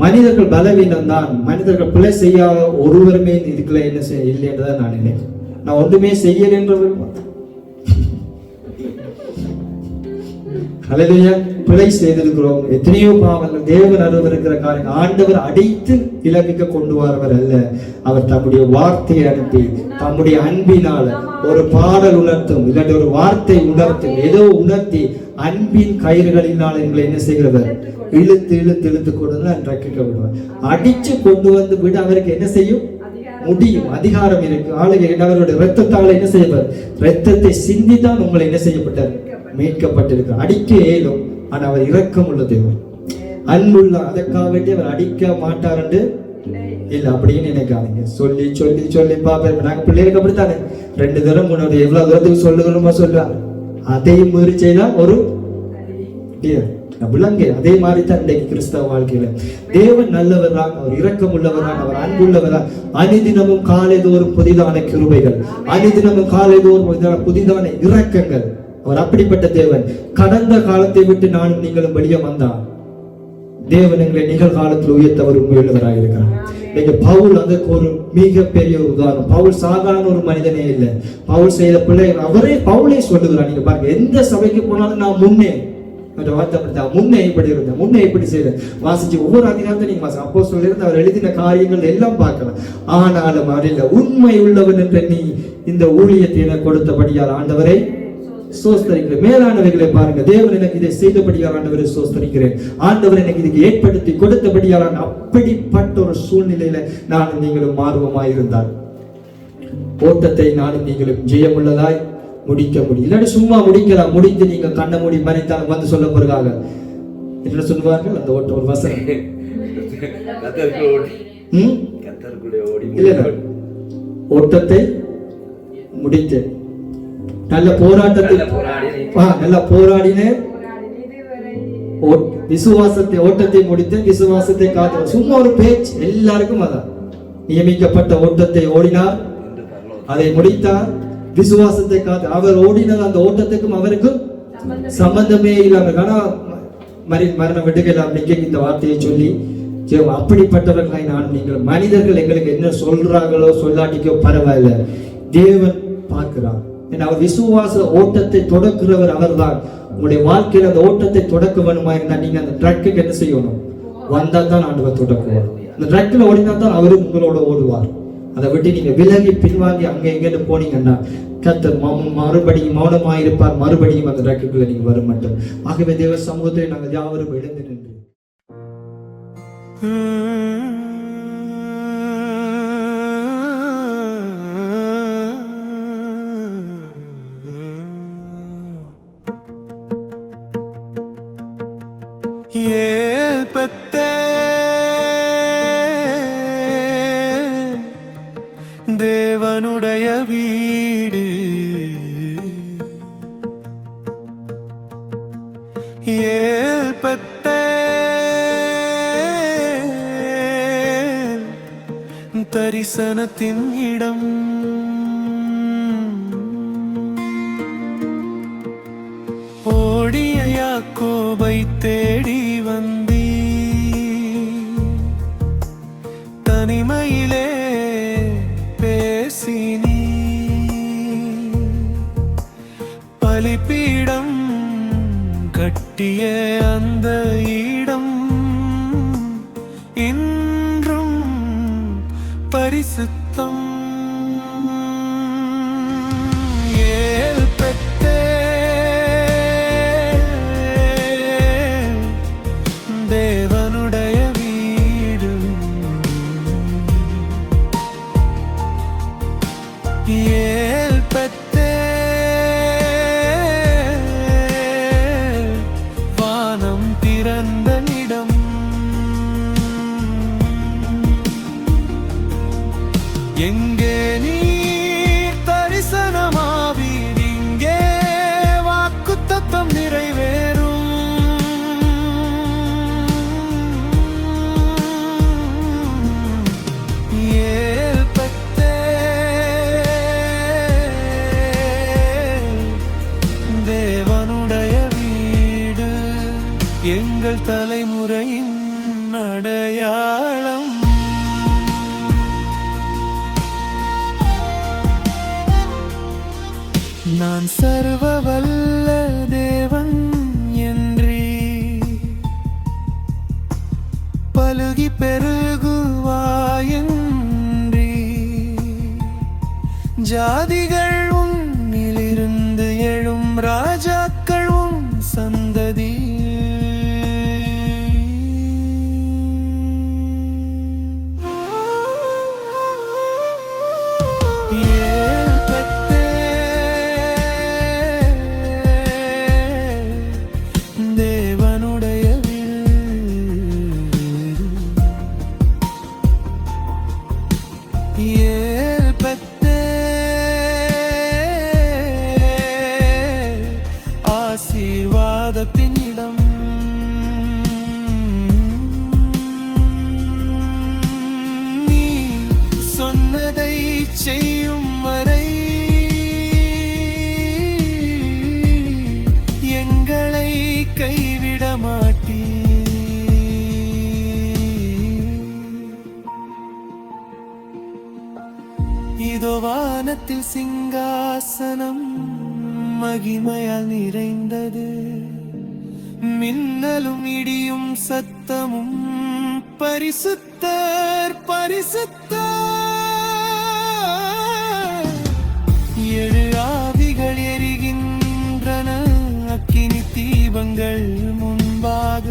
மனிதர்கள் பலவீனம் தான், மனிதர்கள் பிழை செய்யாத ஒருவருமே இதுக்குள்ள என்ன செய்ய இல்லை என்றுதான் நான் நினைக்கிறேன். நான் ஒன்றுமே செய்யலை என்றவர் ஹல்லேலூயா. பிழை செய்திருக்கிறோம், எத்தனையோ பாவங்கள். தேவன் அருவருக்கிற காரியம். ஆண்டவர் அடித்து இலக்கிக்க கொண்டு வரவர் அல்ல, அவர் தம்முடைய வார்த்தையை அனுப்பி தம்முடைய அன்பினால ஒரு பாடல் உணர்த்தும், இல்லாட்டி ஒரு வார்த்தை உணர்த்தும், ஏதோ உணர்த்தி அன்பின் கயிறுகளினால் எங்களை என்ன செய்கிறவர், இழுத்து இழுத்து இழுத்து கொண்டு ரட்சிக்க விடுவார். அடிச்சு கொண்டு வந்து விட அவருக்கு என்ன செய்யும் முடியும், அதிகாரம் இருக்கு. ஆளுகை அவருடைய ரத்தத்தால் என்ன செய்வார், ரத்தத்தை சிந்தித்தான் உங்களை என்ன செய்யப்பட்டார், மீட்கப்பட்டிருக்கிறார். அடிக்க இயலும், ஆனா அவர் இரக்கம் உள்ள தேவன், அன்புள்ள. அதற்காக வேண்டி அவர் அடிக்க மாட்டார் என்று இல்ல அப்படின்னு நினைக்காதீங்க. சொல்லி சொல்லி சொல்லி பாப்பேன். நாங்க பிள்ளைகளுக்கு அப்படித்தானே 2 தரம் 3 தரம் எவ்வளவு தூரத்துக்கு சொல்லுகிறோமோ சொல்றார், அதையும் மீறி செய்தா ஒரு விலங்கு. அதே மாதிரி தான் இன்றைக்கு கிறிஸ்தவ வாழ்க்கையில தேவன் நல்லவர் தான், அவர் இரக்கம் உள்ளவரான், அவர் அன்புள்ளவரான். அனிதினமும் காலைதோறும் புதிதான கிருபைகள், அனிதினமும் காலைதோறும் புதிதான இரக்கங்கள். அவர் அப்படிப்பட்ட தேவன். கடந்த காலத்தை விட்டு நானும் நீங்களும் வெளியே வந்தார் தேவன் எங்களை நிகழ்காலத்தில் உயர்த்தவர் உண்மையுள்ளவராக இருக்கிறார். இன்னைக்கு பவுல் அதற்கு ஒரு மிகப்பெரிய உதாரணம். பவுல் சாதாரண ஒரு மனிதனே இல்லை. பவுல் செய்த பிள்ளை அவரே பவுலே சொல்லுகிறார். நீங்க பாருங்க, எந்த சபைக்கு போனாலும் நான் முன்னே முன்னே இப்படி இருந்தேன், முன்னே இப்படி செய்தேன். வாசிச்சு ஒவ்வொரு அதிகாரத்தை நீங்க வாசி. அப்போ சொல்லிருந்து அவர் எழுதின காரியங்கள் எல்லாம் பார்க்கலாம். ஆனாலும் அறில உண்மை உள்ளவன் என்ற நீ இந்த ஊழியத்தை எனக்கு கொடுத்தபடியால் ஆண்டவரை சோஸ்தரிக்கிறேன். மேலானவைகளை பாருங்க, தேவன் எனக்கு இதை செய்தபடியால் ஆண்டவரை சோஸ்தரிக்கிறேன். ஆண்டவர் எனக்கு இதுக்கு ஏற்படுத்தி கொடுத்தபடியால். அப்படிப்பட்ட ஒரு சூழ்நிலையில நானும் நீங்களும் ஆர்வமாய் இருந்தால் ஓட்டத்தை நானும் நீங்களும் ஜெயமுள்ளதாய் முடிக்க முடியும். இல்லாட்டி சும்மா முடிக்கலாம், முடித்து நீங்க கண்ணை மூடி மறைத்தாலும் வந்து சொல்ல போறாங்க என்ன சொல்லுவார்கள், அந்த ஓட்ட ஒரு வசனம் இல்ல, ஓட்டத்தை முடித்து நல்ல போராட்டத்தை நல்ல போராடினேன், விசுவாசத்தை ஓட்டத்தை முடித்து விசுவாசத்தை காத்து. சும்மா ஒரு பேச்சு, எல்லாருக்கும் அதான். நியமிக்கப்பட்ட ஓட்டத்தை ஓடினார், அதை முடித்தார், விசுவாசத்தை காத்து. அவர் ஓடினார், அந்த ஓட்டத்துக்கும் அவருக்கும் சம்பந்தமே இல்லாமல். ஆனா மரணம் விடுகலாம் இந்த வார்த்தையை சொல்லி அப்படிப்பட்டவர்களாய் நான் நீங்கள் மனிதர்கள் எங்களுக்கு என்ன சொல்றாங்களோ சொல்லாட்டிக்கோ பரவாயில்ல, தேவன் பார்க்கிறார். அவர் விசுவாச ஓட்டத்தை தொடக்குறவர் அவர் தான். உங்களுடைய வாழ்க்கையில் அந்த ஓட்டத்தை தொடக்க வேணுமா இருந்தா நீங்க அந்த ட்ரக்குக்கு என்ன செய்யணும், வந்தா தான் ஆண்டவர் தொடக்குவார். அந்த ட்ரக்கில் ஓடினா தான் அவரும் உங்களோட ஓடுவார். அதை விட்டு நீங்க விலகி பின்வாங்கி அங்க எங்கன்னு போனீங்கன்னா கர்த்தர் மறுபடியும் மௌனமாயிருப்பார். மறுபடியும் அந்த ட்ரக்குக்குள்ள நீங்க வர மாட்டோம். ஆகவே தேவ சமூகத்தை நாங்கள் யாவரும் எழுந்து நின்று தேவனுடைய வீடு ஏற்பட்ட தரிசனத்தின் இடம் ஓடிய யாக்கோபை தேடி வந்தீ தனிமையிலே பேசினீ பலிபீடம் கட்டிய அந்த இடம் இன்றும் பரிசுத்தம். தேவனுடைய ஏல் பெத்தே வானம் திறந்த இடம் எங்கே நீ தரிசனமாவீர் இங்கே வாக்குத்தத்தம் நிறைவேறும் ஏல் பெத்தே தேவனுடைய வீடு எங்கள் தலைமுறையின் அடையாளம் நான் சர்வ வல்ல தேவன் என்றே பலுகி பெருகுவாயன்றி ஜாதிகள் உன்னிலிருந்து எழும் ராஜாக்கள் உன் சந்ததி ஏல் பெத்தே தேவனுடைய வீடு ஏல் பெத்தே ஆசீர்வாதத்தின் இடம் நீ சொன்னதை செய்யும் வரை எங்களை கைவிட மாட்டீ இதோ வானத்தில் சிங்காசனம் மகிமையால் நிறைந்தது மின்னலும் இடியும் சத்தமும் பரிசுத்தர் பரிசுத்தர் ஏழு ஆவிகள் எரிகின்றன அக்கினி தீபங்கள் முன்பாக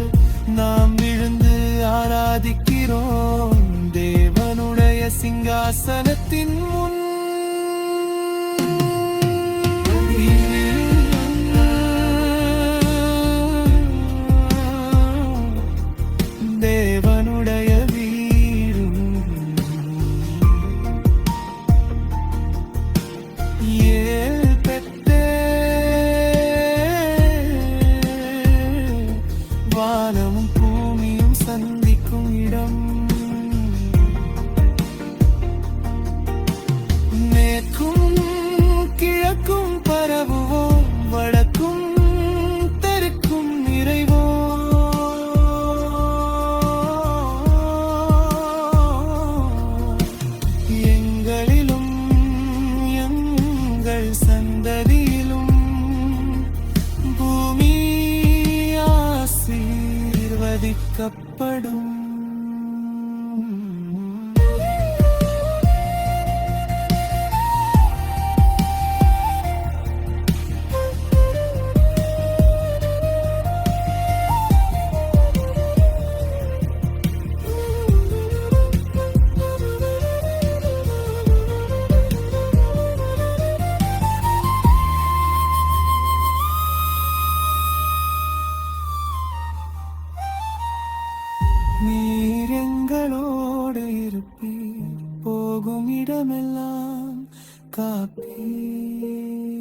நாம் விழுந்து ஆராதிக்கிறோம் தேவனுடைய சிங்காசனத்தின் முன் தேவனுடைய வீடு ஏல் பெத்தே வானமும் பூமியும் சந்திக்கும் இடம் மேற்கும் கிழக்கும் பரவுவோம் வடக்கும் தெற்கும் நிறைவோம் எங்களிலும் எங்கள் சந்ததியிலும் பூமி ஆசீர்வதிக்கப்படும் நீர் எங்களோடு இருப்பீர் போகும் இடமெல்லாம் காப்பீர்